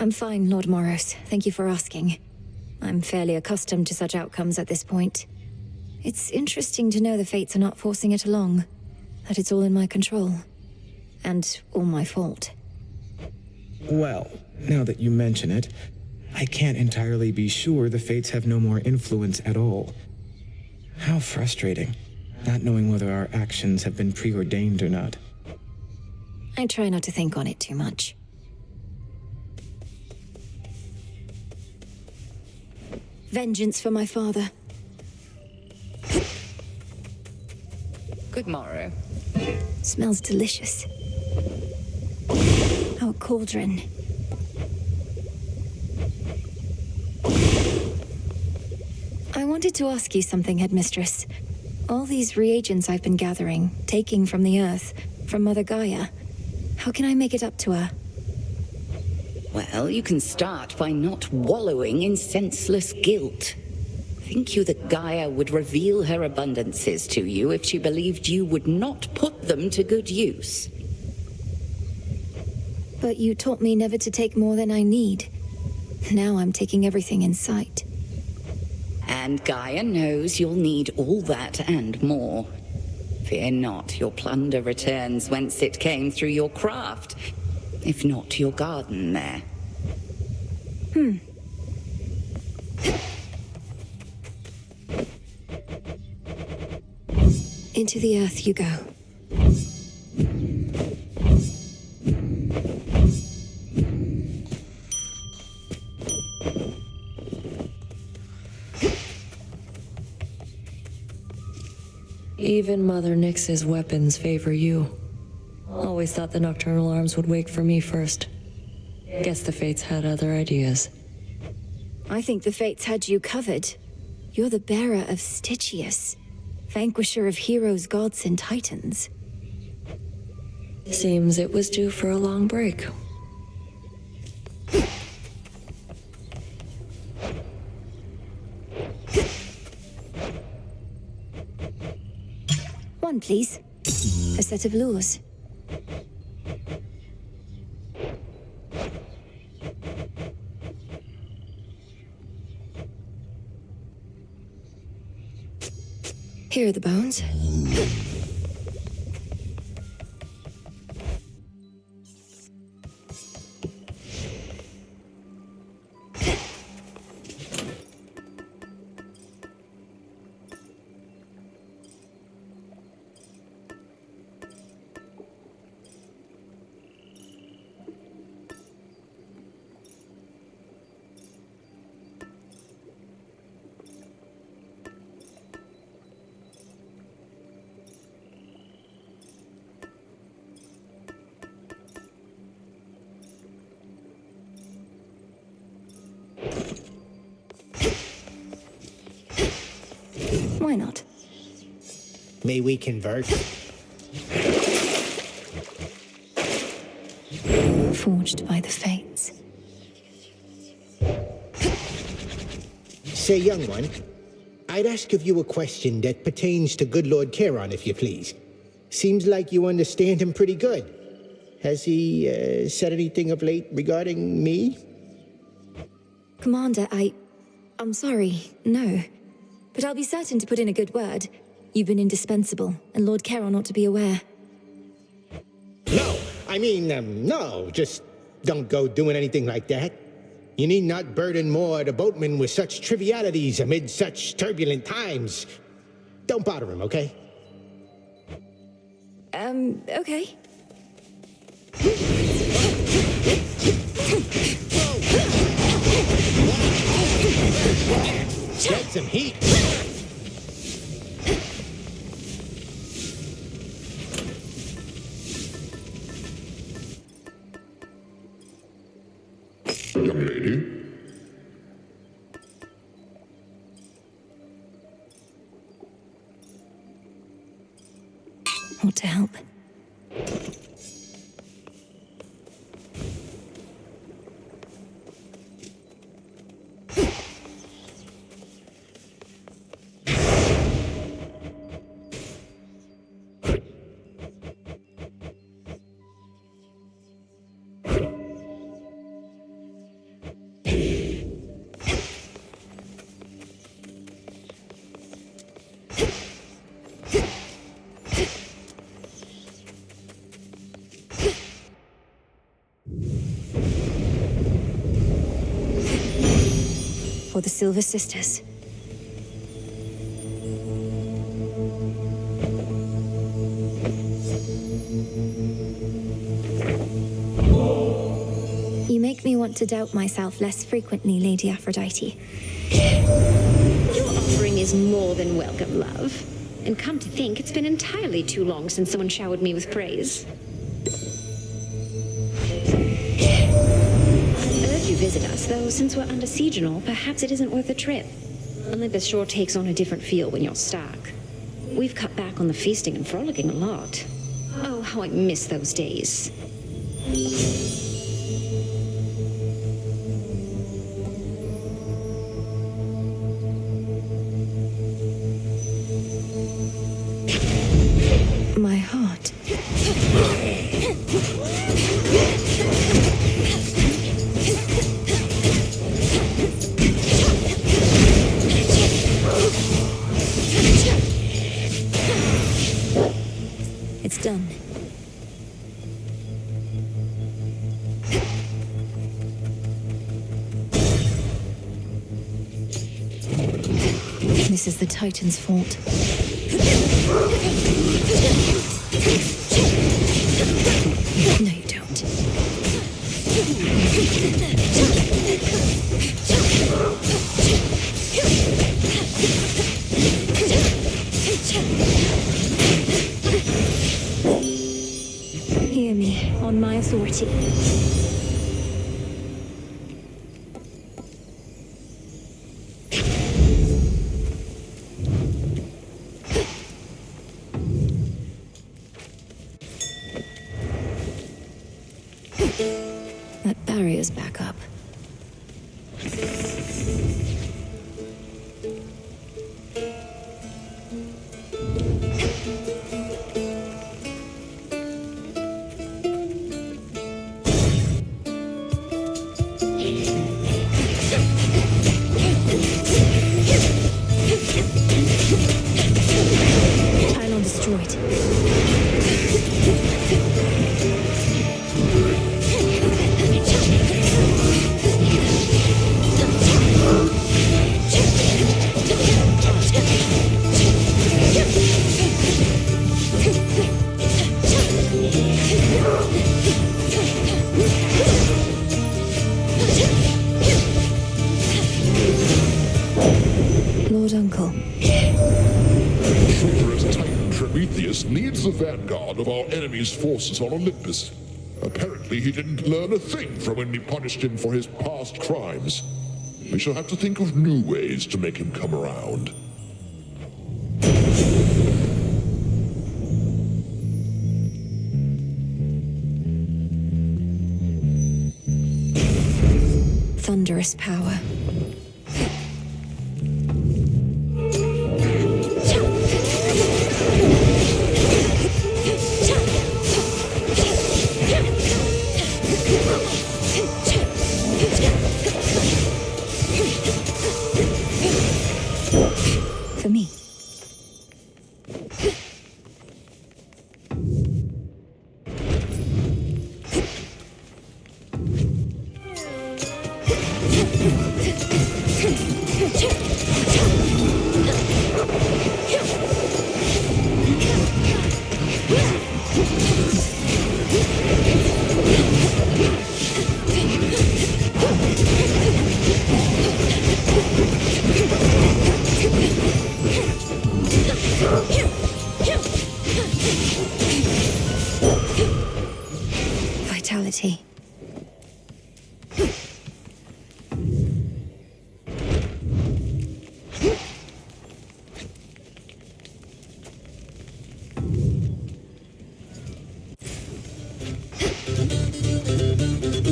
I'm fine, Lord Moros. Thank you for asking. I'm fairly accustomed to such outcomes at this point. It's interesting to know the fates are not forcing it along, that it's all in my control, and all my fault.
Well, now that you mention it, I can't entirely be sure the fates have no more influence at all. How frustrating. not knowing whether our actions have been preordained or not.
I try not to think on it too much. Vengeance for my father.
Good morrow.
Smells delicious. Our cauldron. I wanted to ask you something, Headmistress. All these reagents I've been gathering, taking from the Earth, from Mother Gaia, how can I make it up to her?
Well, you can start by not wallowing in senseless guilt. Think you that Gaia would reveal her abundances to you if she believed you would not put them to good use?
But you taught me never to take more than I need. Now I'm taking everything in sight.
And Gaia knows you'll need all that and more. Fear not, your plunder returns whence it came through your craft, if not your garden there.
Into the earth you go.
Even Mother Nyx's weapons favor you. Always thought the nocturnal arms would wake for me first. Guess the Fates had other ideas.
I think the Fates had you covered. You're the bearer of Stygius, vanquisher of heroes, gods, and titans.
Seems it was due for a long break.
One, please. A set of lures. Here are the bones. Why not?
May we converse?
Forged by the Fates.
Say, young one, I'd ask of you a question that pertains to good Lord Charon, if you please. Seems like you understand him pretty good. Has he said anything of late regarding me?
Commander, I'm sorry, no. But I'll be certain to put in a good word. You've been indispensable, and Lord Charon ought to be aware.
No, I mean, no, just don't go doing anything like that. You need not burden more the boatman with such trivialities amid such turbulent times. Don't bother him, okay?
Okay.
Get some heat.
Young lady?
Ought to help. For the Silver Sisters. want to doubt myself less frequently, Lady Aphrodite.
Your offering is more than welcome, love. And come to think, it's been entirely too long since someone showered me with praise. I'd urge you visit us, though since we're under siege and all, perhaps it isn't worth a trip. Olympus sure takes on a different feel when you're stark. We've cut back on the feasting and frolicking a lot. Oh, how I miss those days.
My heart. It's done. This is the Titan's fault. No, you don't. Hear me, on my authority. That barrier's back up. Pylon destroyed. Lord Uncle.
Traitorous Titan Prometheus leads the vanguard of our enemy's forces on Olympus. Apparently he didn't learn a thing from when we punished him for his past crimes. We shall have to think of new ways to make him come around.
Thunderous power. For me. Vitality.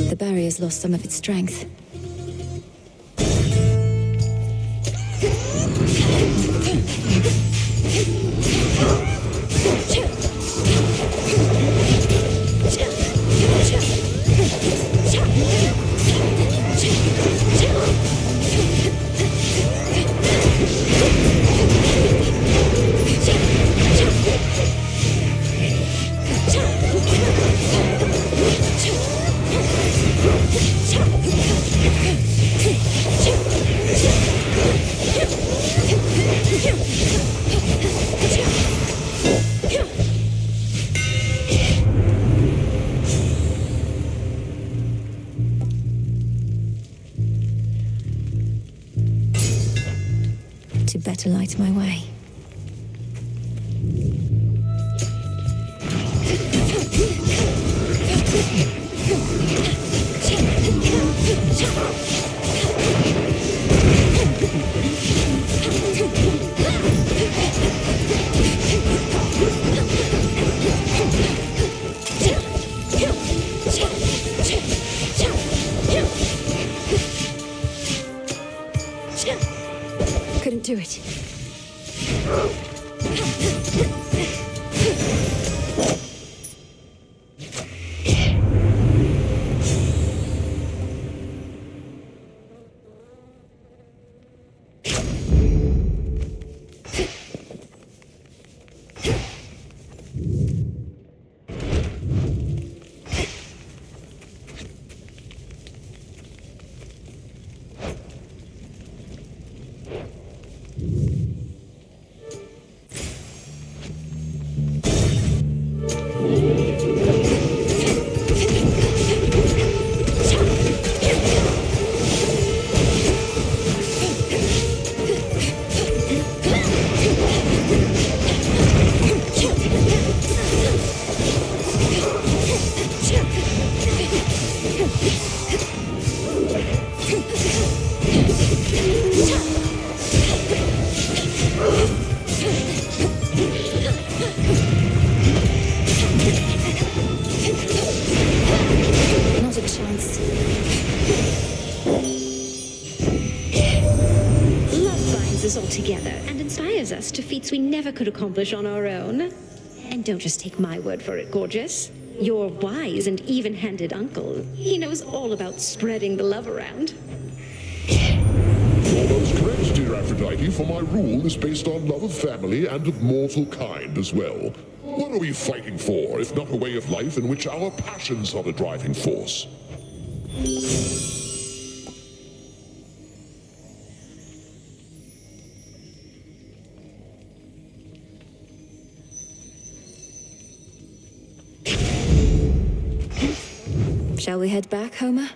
The barrier's lost some of its strength. to light my way. Couldn't do it. Not a chance.
Love binds us all together and inspires us to feats we never could accomplish on our own. And don't just take my word for it, gorgeous. Your wise and even-handed uncle, he knows all about spreading the love around.
Almost correct, dear Aphrodite, for my rule is based on love of family and of mortal kind as well. What are we fighting for, if not a way of life in which our passions are the driving force?
Shall we head back, Homer?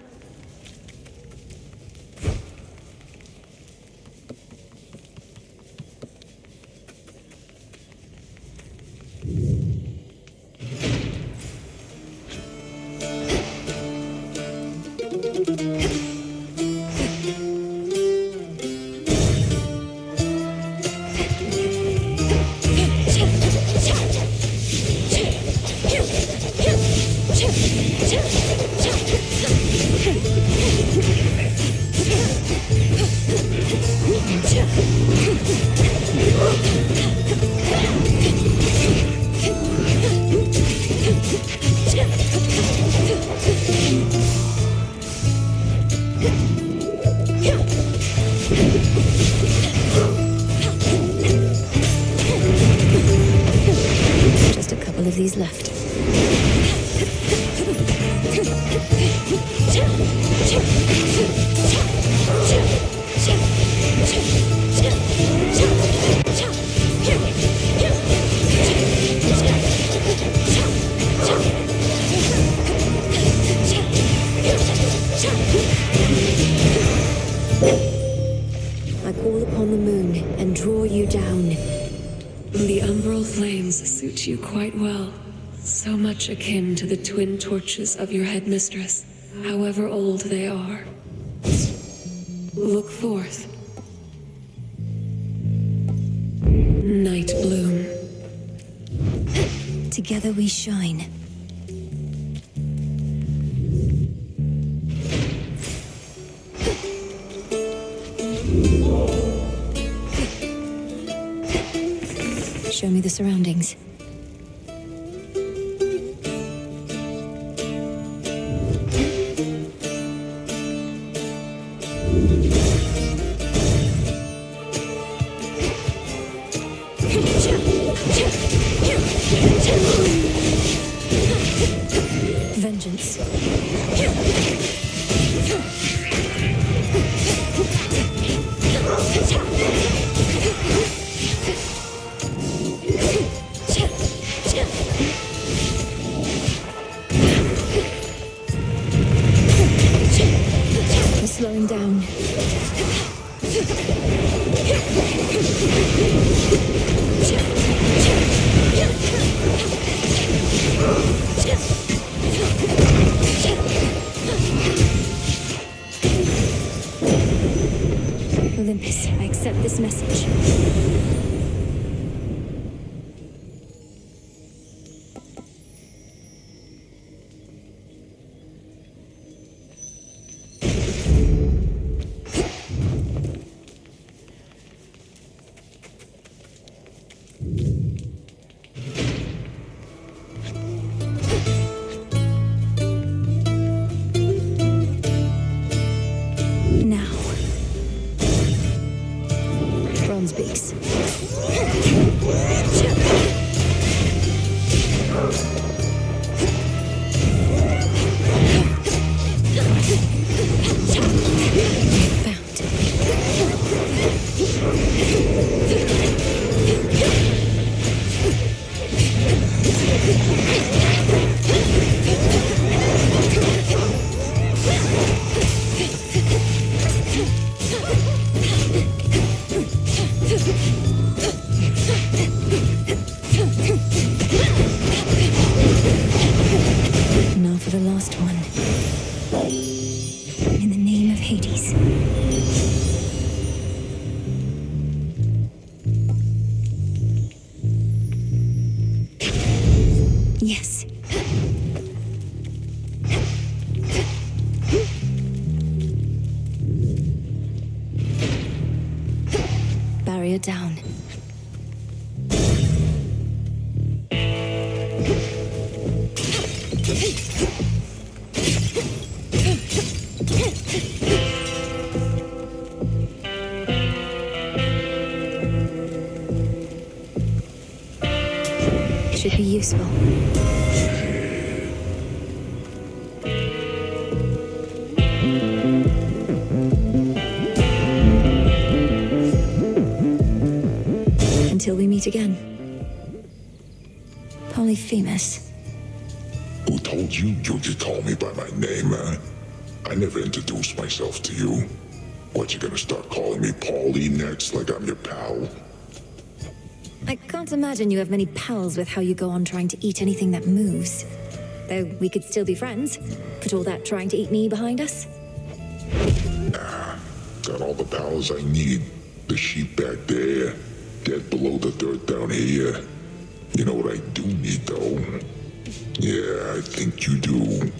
Just a couple of these left. I call upon the moon and draw you down.
The umbral flames suit you quite well. So much akin to the twin torches of your headmistress, however old they are. Look forth. Night bloom.
Together we shine. Show me the surroundings. Vengeance. Olympus. I accept this message. Now for the last one. In the name of Hades. Yes. Barrier down. Should be useful. Until we meet again. Polyphemus.
Who told you you could call me by my name, man? I never introduced myself to you. What, you gonna start calling me Paulie next, like I'm your pal?
I can't imagine you have many pals with how you go on trying to eat anything that moves. Though we could still be friends. Put all that trying to eat me behind us.
Nah, got all the pals I need. The sheep back there, dead below the dirt down here. You know what I do need, though? Yeah, I think you do.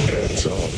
Heads up.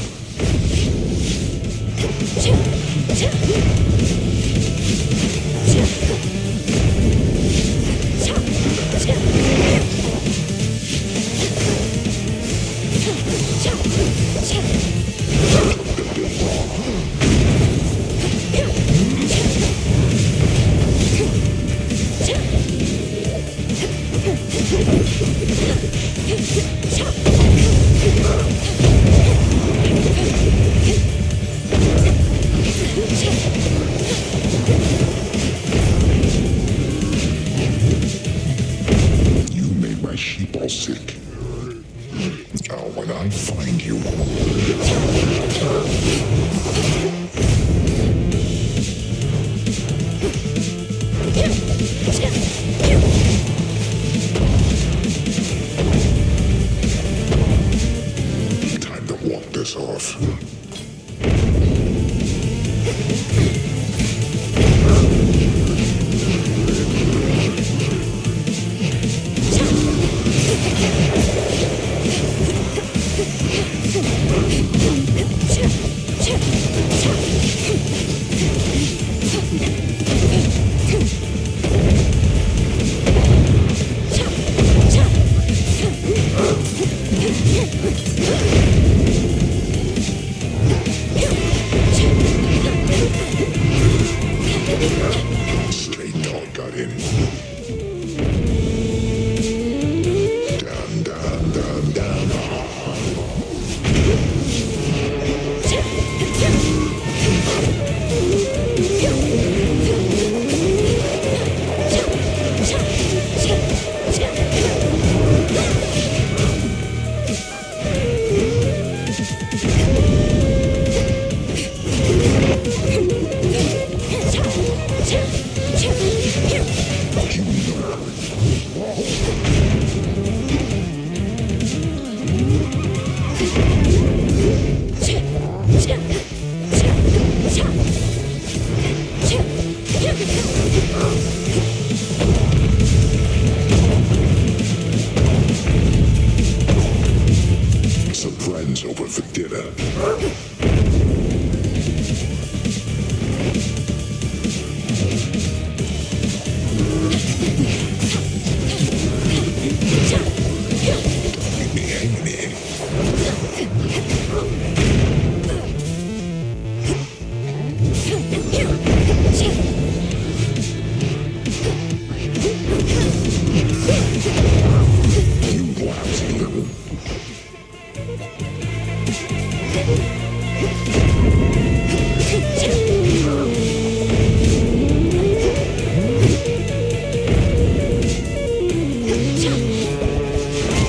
You made my sheep all sick. Now when I find you... Time to walk this off.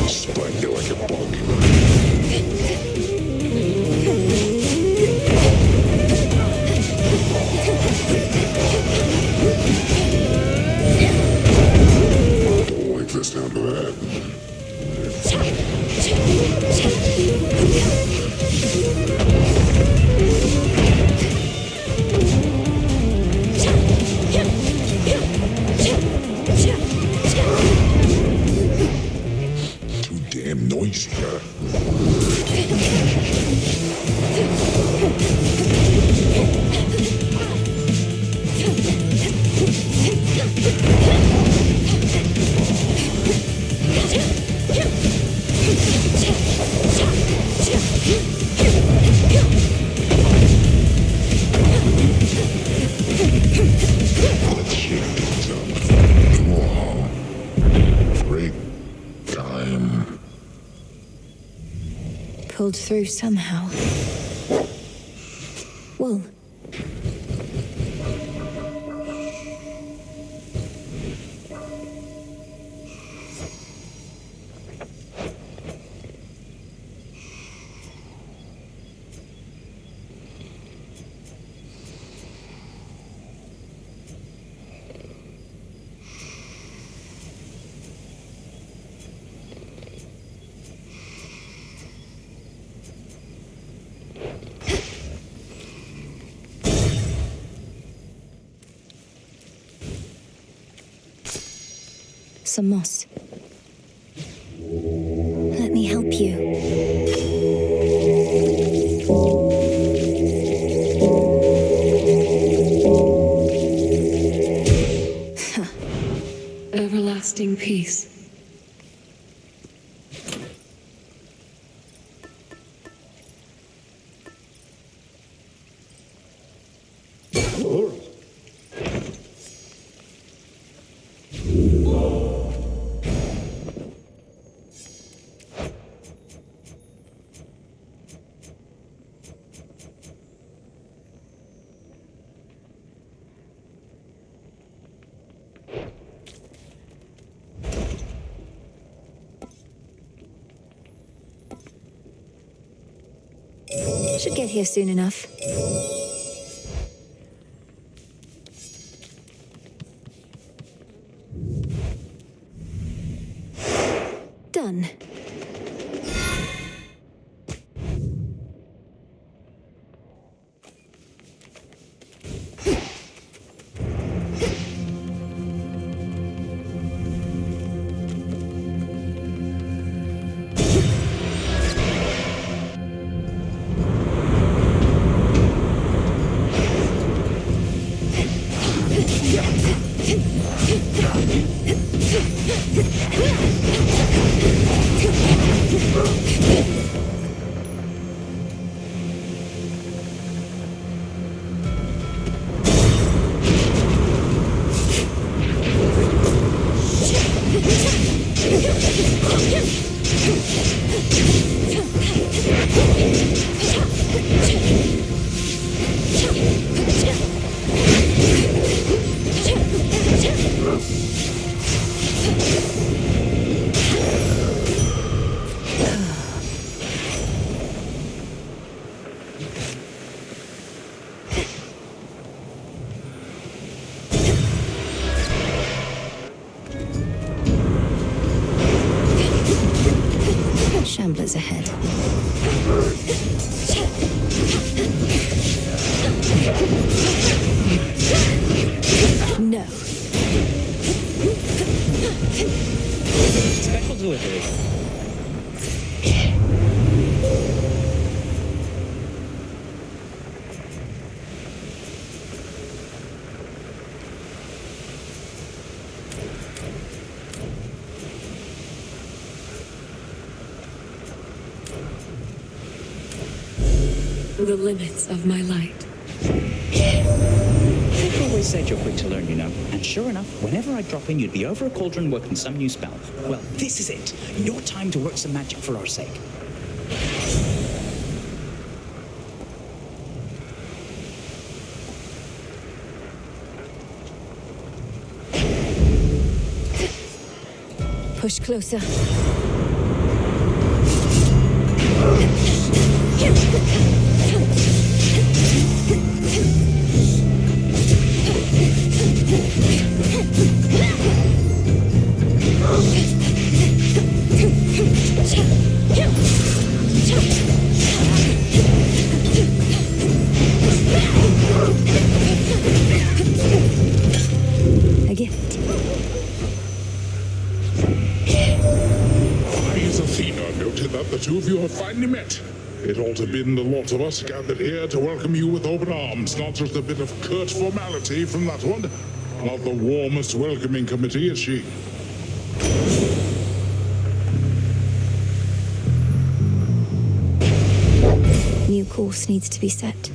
Spike you like a bug. Like this down to that. Too damn noisy, huh? Let's shake things up. Come on. Break time.
Pulled through somehow. Well, some moss. Let me help you.
Everlasting peace.
Should get here soon enough. Done. Shamblers ahead. No.
Special delivery.
The limits of my light.
I've always said you're quick to learn, you know. And sure enough, whenever I drop in, you'd be over a cauldron working some new spell. Well, this is it. Your time to work some magic for our sake.
Push closer. A gift.
Wise Athena noted that the two of you have finally met. It ought to have been the lot of us gathered here to welcome you with open arms, not just a bit of curt formality from that one. Not the warmest welcoming committee, is she?
New course needs to be set.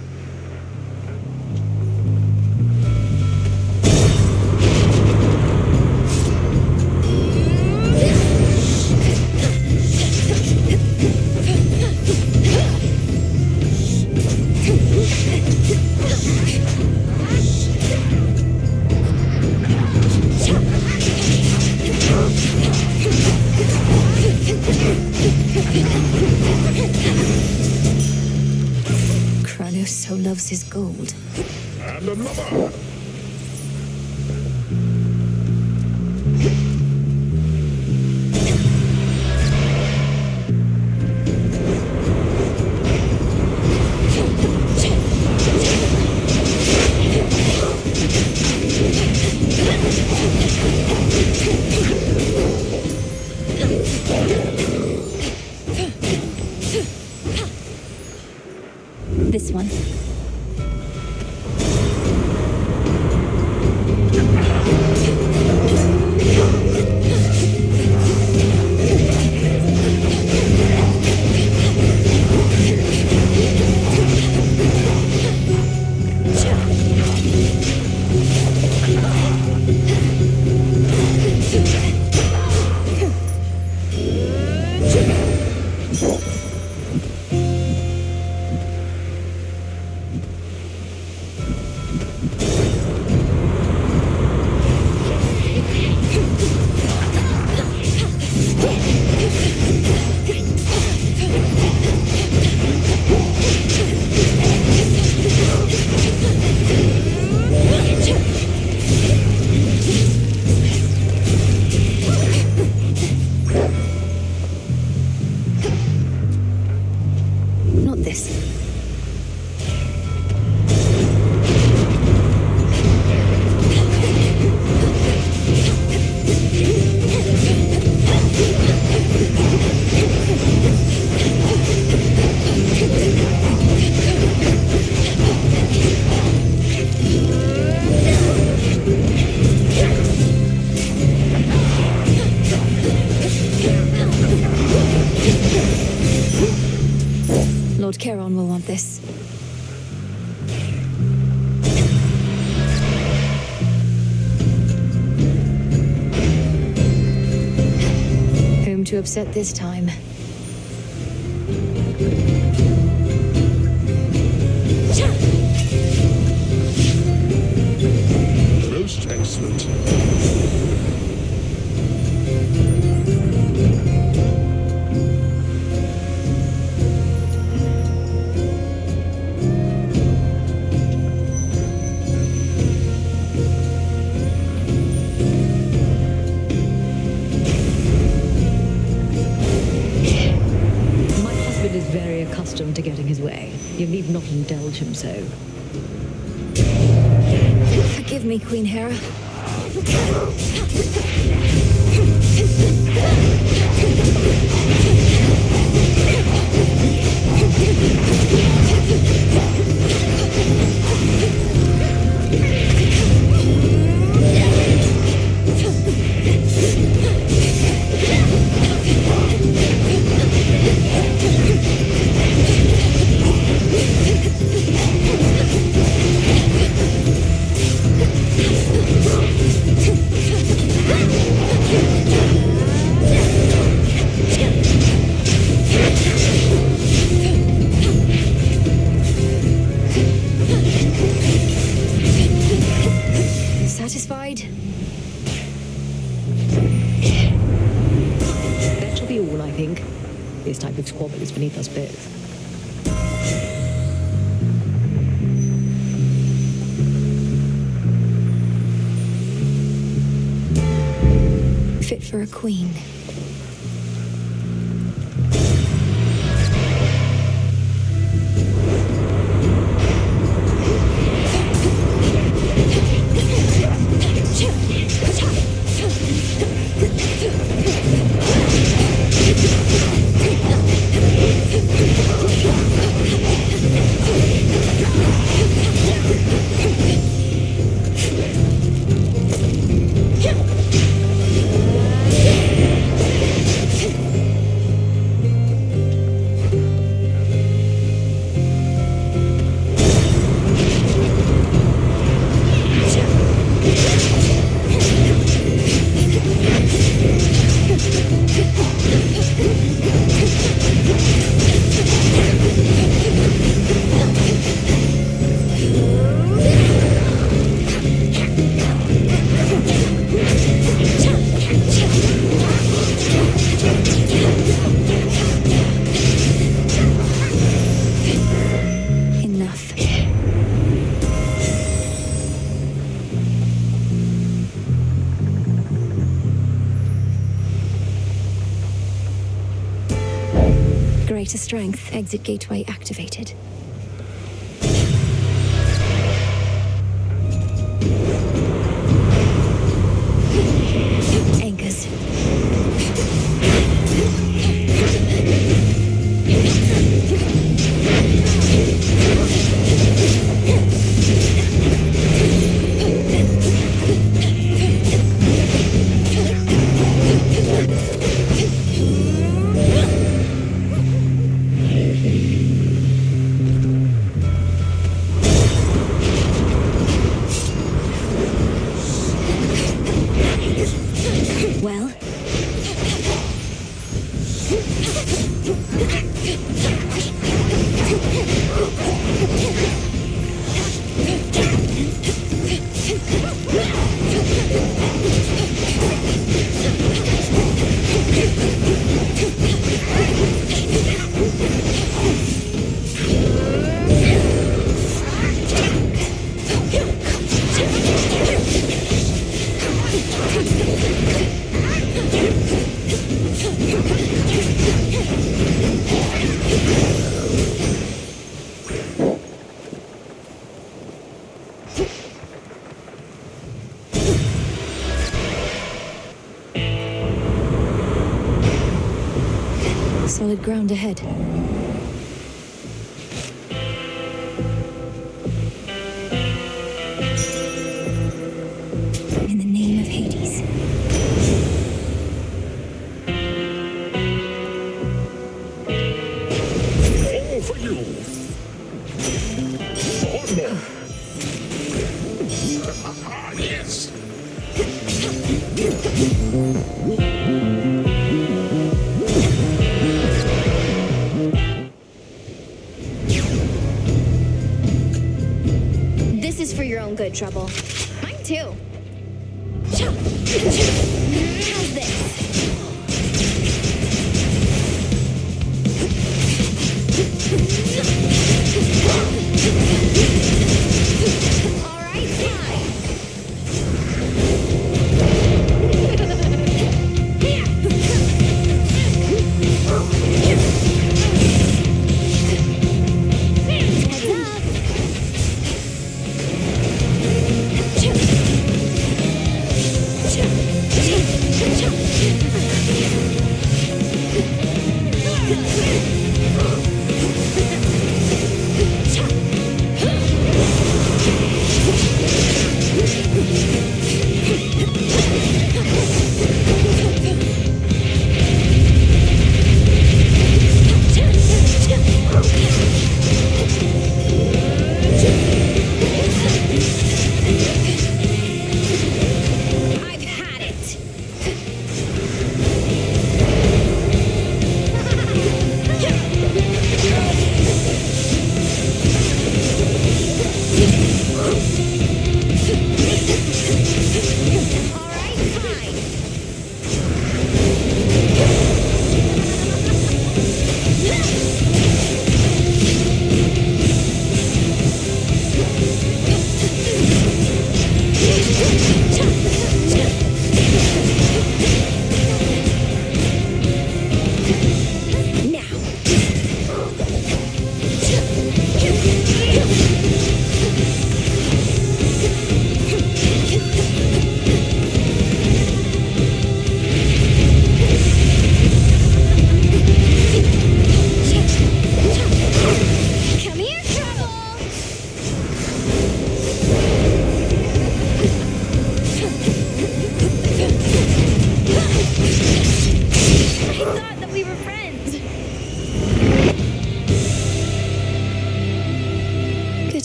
Kronos so loves his gold.
And another!
This one. Not this. Lord Charon will want this. Whom to upset this time?
Most excellent.
Is very accustomed to getting his way. You need not indulge him so.
Forgive me, Queen Hera.
beneath us both.
Fit for a queen. Greater strength. Exit gateway activated. Anchors. Well? Solid ground ahead. In the name of Hades.
All for you. One more. Yes.
This is for your own good, Trouble. Mine too. How's this? All right, fine. Heads up.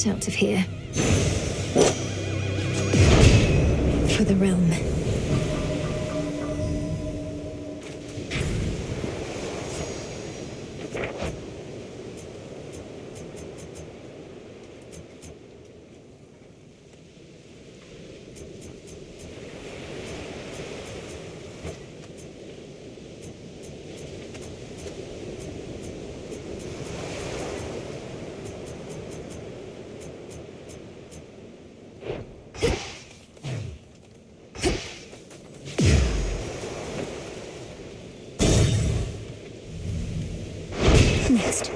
get out of here. For the realm. Next.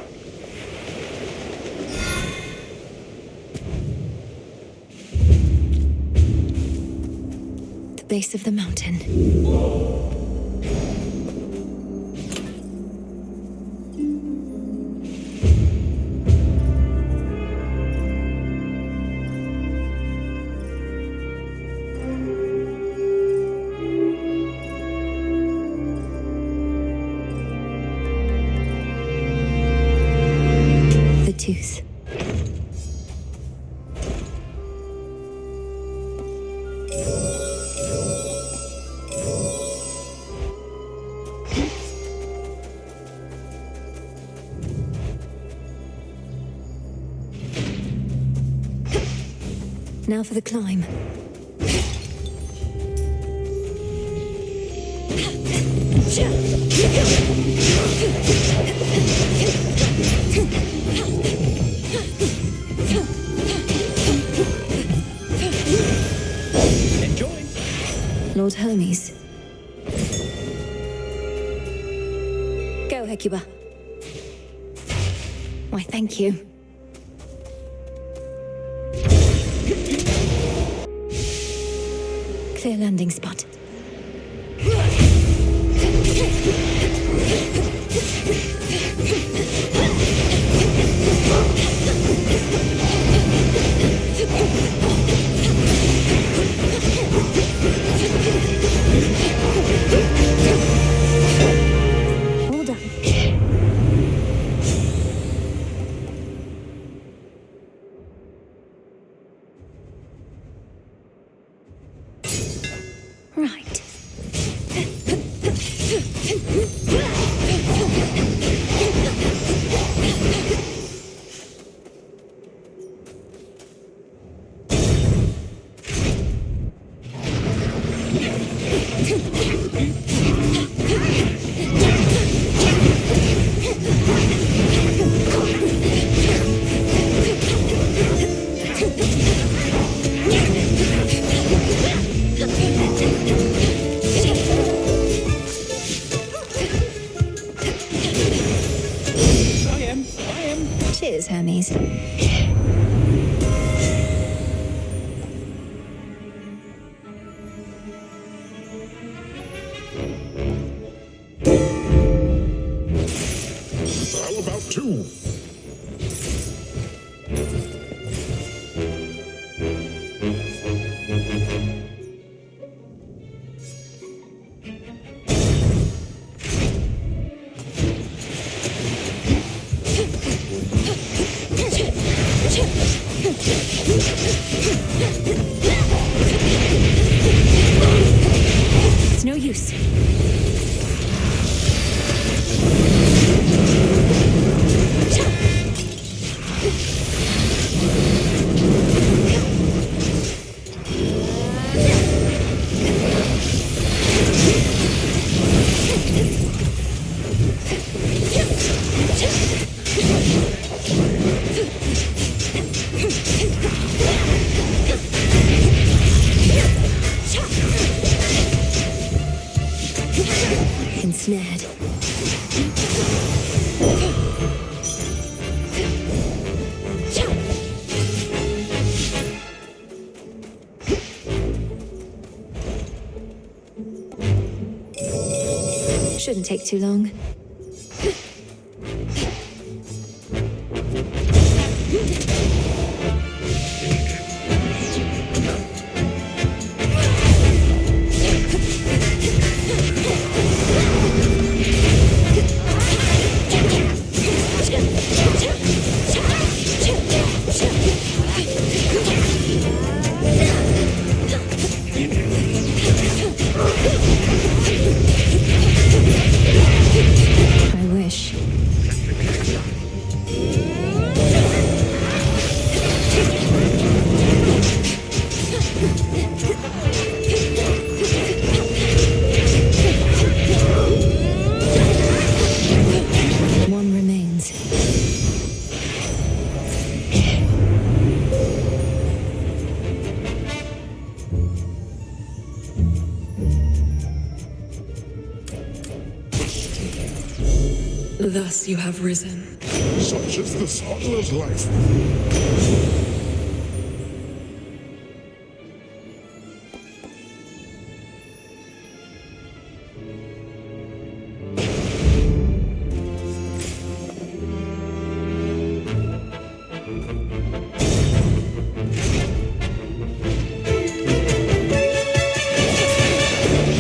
The base of the mountain. Tooth. Now for the climb.
Enjoy.
Lord Hermes. Go, Hecuba. Why, thank you. Clear landing spot. All done. Right. Cheers, Hermes.
How about two?
It's no use. Ensnared. Shouldn't take too long. I wish. One remains.
Thus you have risen.
Such is the Smuggler's life.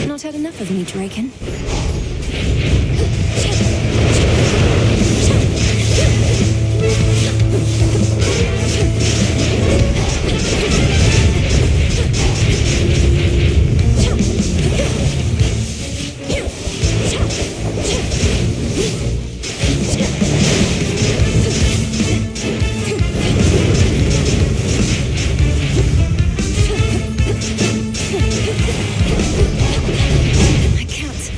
Not had enough of me, Draken. I can't.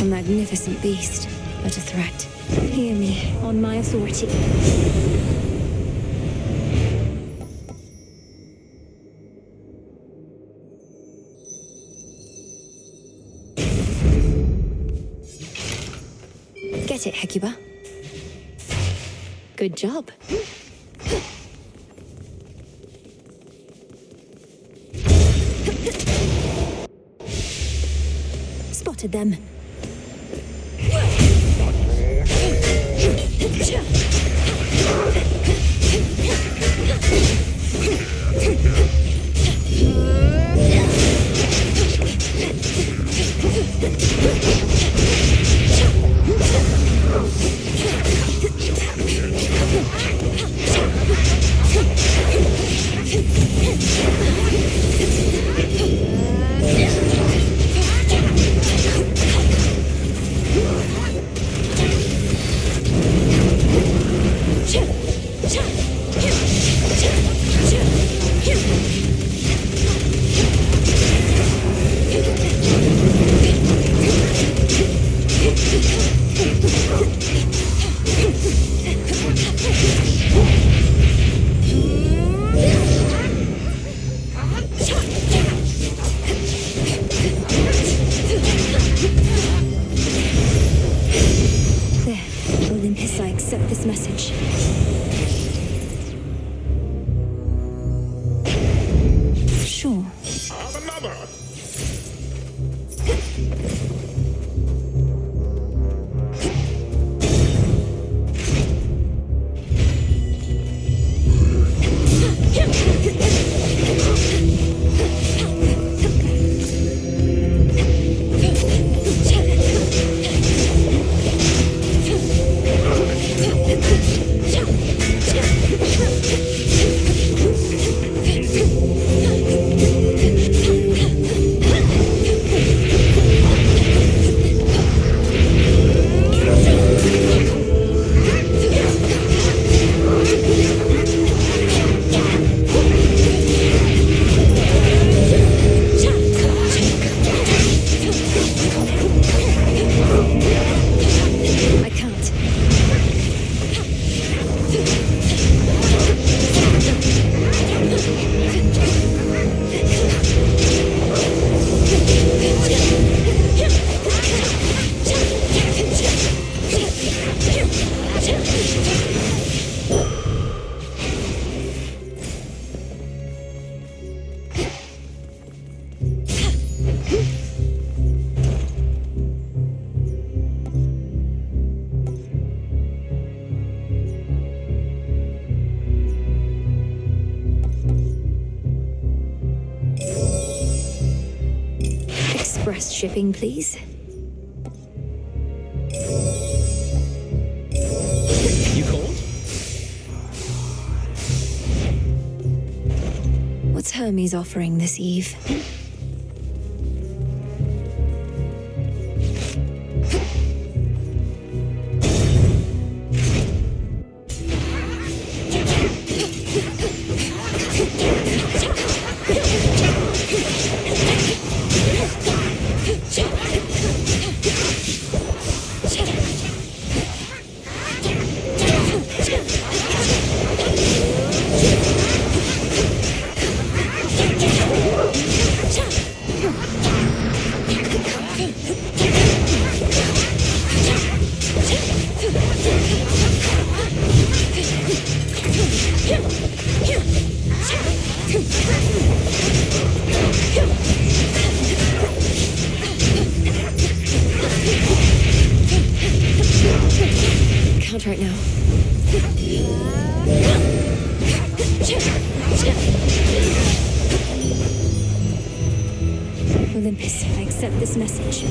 A magnificent beast, but a threat. Hear me, on my authority. Get it, Hecuba. Good job. Spotted them. Express shipping, please.
You called?
What's Hermes offering this eve? Can't right now. Olympus, I accept this message.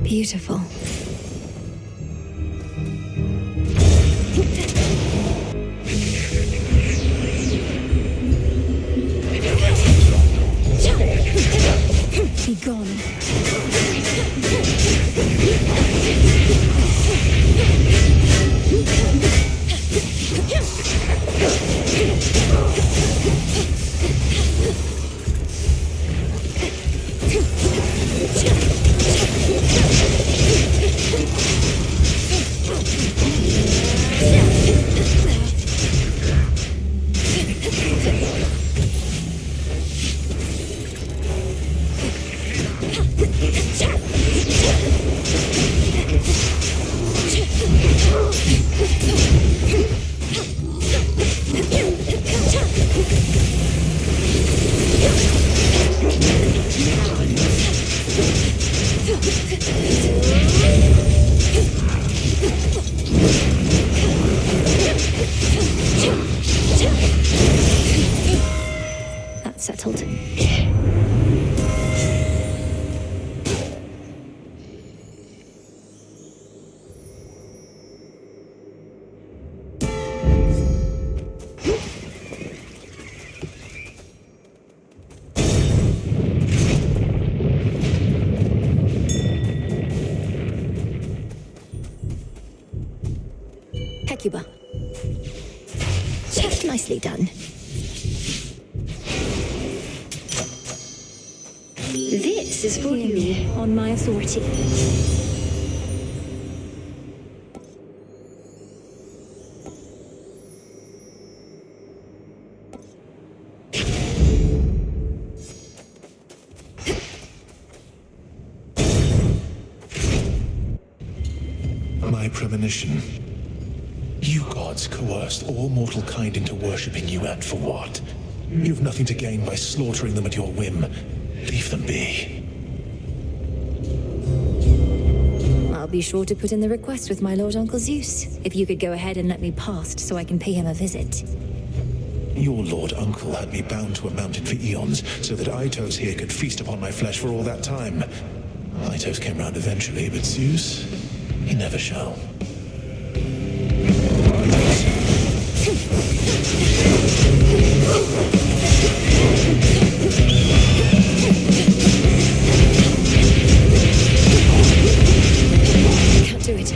Beautiful. Be gone. That's settled. Hecuba. Nicely done.
This is for you.
On my authority.
My premonition. You gods coerced all mortal kind into worshipping you, and for what? You've nothing to gain by slaughtering them at your whim. Leave them be.
I'll be sure to put in the request with my Lord Uncle Zeus. If you could go ahead and let me past so I can pay him a visit.
Your Lord Uncle had me bound to a mountain for eons, so that Aitos here could feast upon my flesh for all that time. Aitos came round eventually, but Zeus, he never shall.
Can't do it.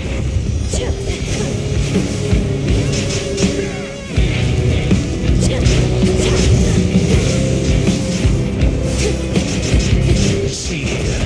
See here.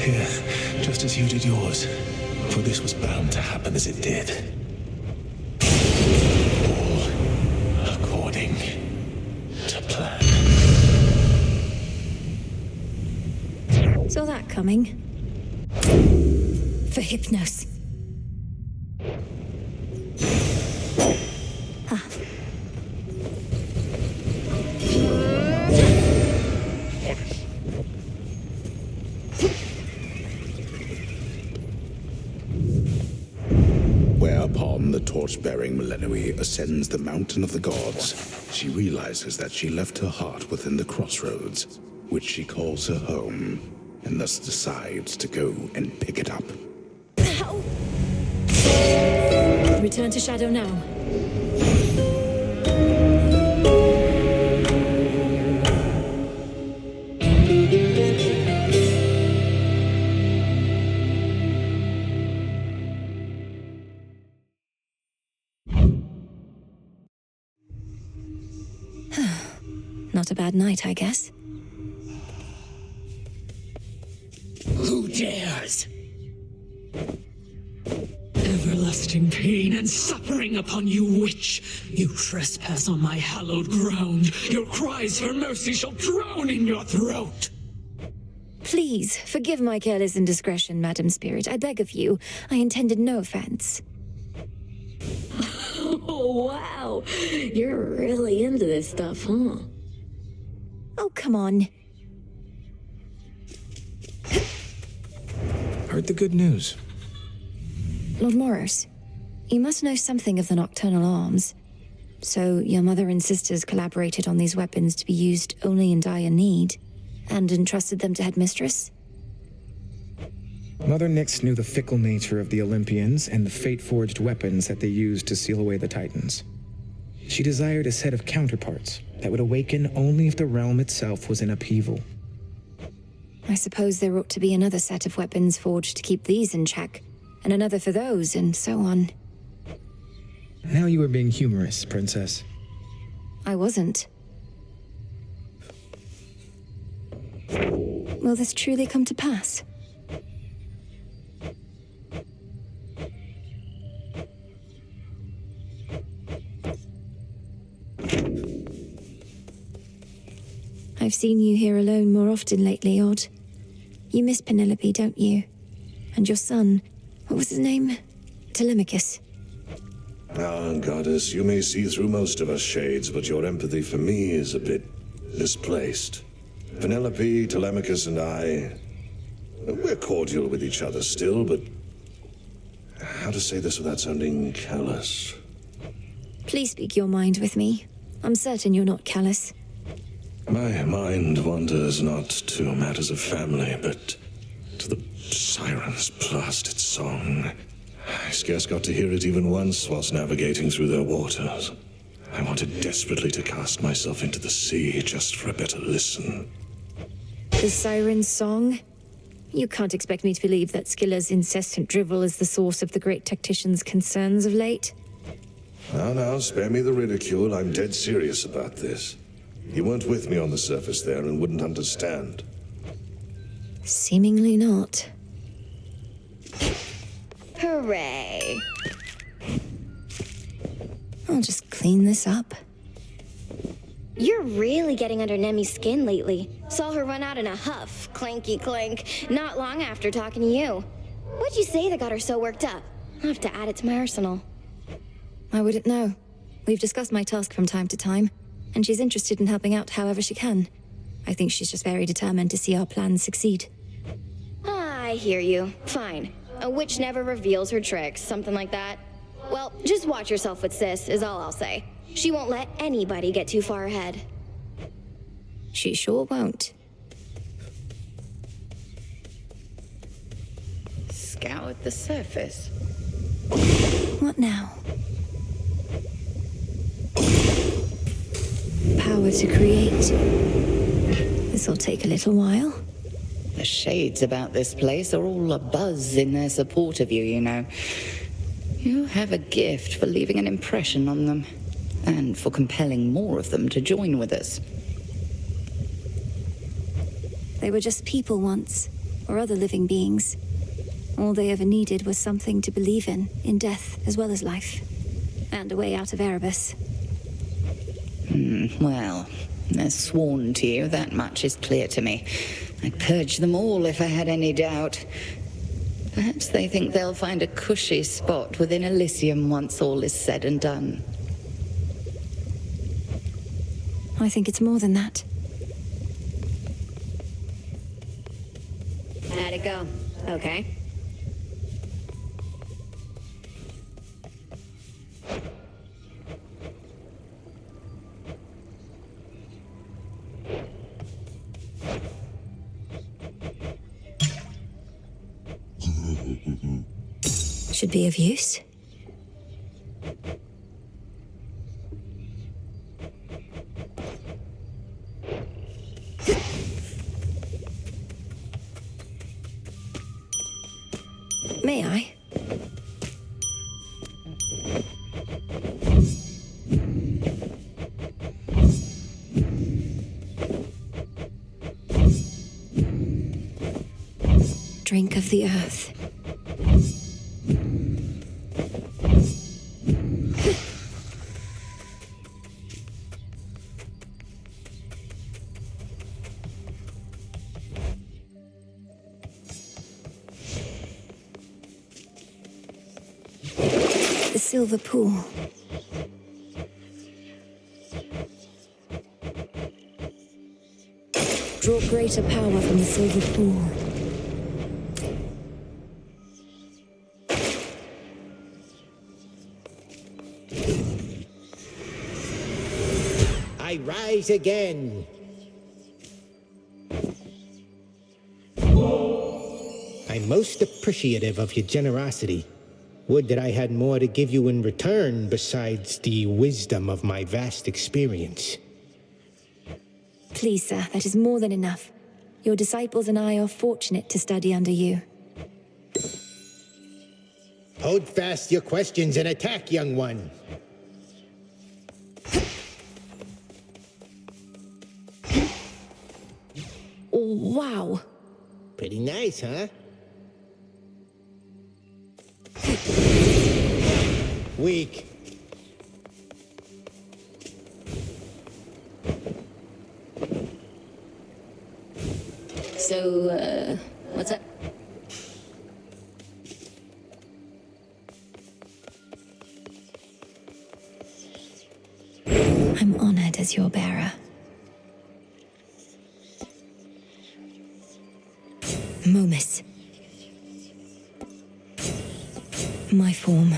Here, just as you did yours. For this was bound to happen as it did. All according to plan.
Saw that coming. For Hypnos.
Whereupon the torch-bearing Millenoi ascends the mountain of the gods, she realizes that she left her heart within the crossroads, which she calls her home, and thus decides to go and pick it up.
Return to Shadow now. Not a bad night, I guess.
Who dares? Everlasting pain and suffering upon you, witch! You trespass on my hallowed ground. Your cries for mercy shall drown in your throat!
Please, forgive my careless indiscretion, Madam Spirit. I beg of you. I intended no offense.
Oh, wow. You're really into this stuff, huh?
Oh, come on.
Heard the good news.
Lord Moros, you must know something of the nocturnal arms. So, your mother and sisters collaborated on these weapons to be used only in dire need, and entrusted them to Headmistress?
Mother Nyx knew the fickle nature of the Olympians and the fate-forged weapons that they used to seal away the Titans. She desired a set of counterparts that would awaken only if the realm itself was in upheaval.
I suppose there ought to be another set of weapons forged to keep these in check, and another for those, and so on.
Now you are being humorous, Princess.
I wasn't. Will this truly come to pass? I've seen you here alone more often lately, Odd. You miss Penelope, don't you? And your son, what was his name? Telemachus.
Ah, Goddess, you may see through most of us shades, but your empathy for me is a bit misplaced. Penelope, Telemachus, and I, we're cordial with each other still, but how to say this without sounding callous?
Please speak your mind with me. I'm certain you're not callous.
My mind wanders not to matters of family, but to the siren's blasted song. I scarce got to hear it even once whilst navigating through their waters. I wanted desperately to cast myself into the sea just for a better listen.
The siren's song? You can't expect me to believe that Scylla's incessant drivel is the source of the great tactician's concerns of late.
Now, spare me the ridicule. I'm dead serious about this. You weren't with me on the surface there and wouldn't understand.
Seemingly not.
Hooray.
I'll just clean this up.
You're really getting under Nemi's skin lately. Saw her run out in a huff, clanky clank, not long after talking to you. What'd you say that got her so worked up? I'll have to add it to my arsenal.
I wouldn't know. We've discussed my task from time to time, and she's interested in helping out however she can. I think she's just very determined to see our plans succeed.
I hear you. Fine. A witch never reveals her tricks, something like that. Well, just watch yourself with Sis, is all I'll say. She won't let anybody get too far ahead.
She sure won't.
Scoured the surface.
What now? Power to create. This'll take a little while.
The shades about this place are all abuzz in their support of you, you know. You have a gift for leaving an impression on them, and for compelling more of them to join with us.
They were just people once. or other living beings. All they ever needed was something to believe in death as well as life. And a way out of Erebus.
Well, they're sworn to you, that much is clear to me. I'd purge them all if I had any doubt. Perhaps they think they'll find a cushy spot within Elysium once all is said and done.
I think it's more than that.
How'd it go? Okay.
Should be of use. May I? Drink of the earth. The silver pool. Draw greater power from the silver pool.
I rise again. I'm most appreciative of your generosity. Would that I had more to give you in return besides the wisdom of my vast experience.
Please, sir, that is more than enough. Your disciples and I are fortunate to study under you.
Hold fast your questions and attack, young one.
Wow.
Pretty nice, huh? Weak.
So, what's up?
I'm honored as your bearer. Momus. My form.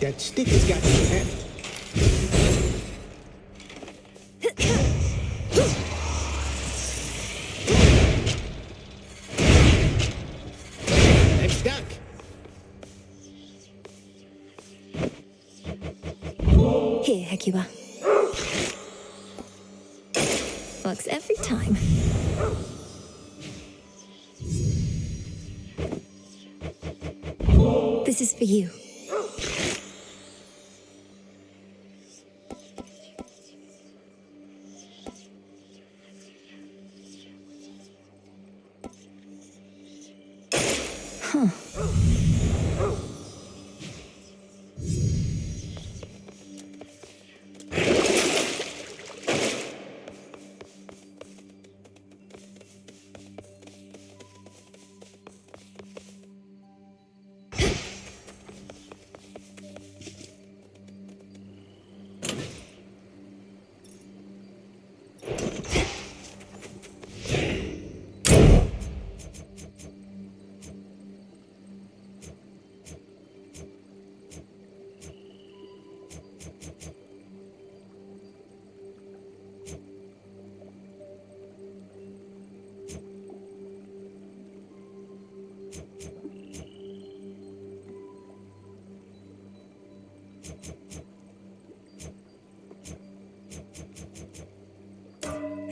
That stick has got me heft. I'm stuck.
Here, Hekiwa. Works every time. This is for you. Huh.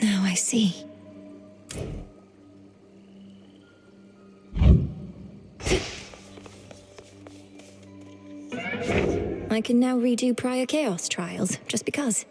Now I see. I can now redo prior Chaos trials, just because.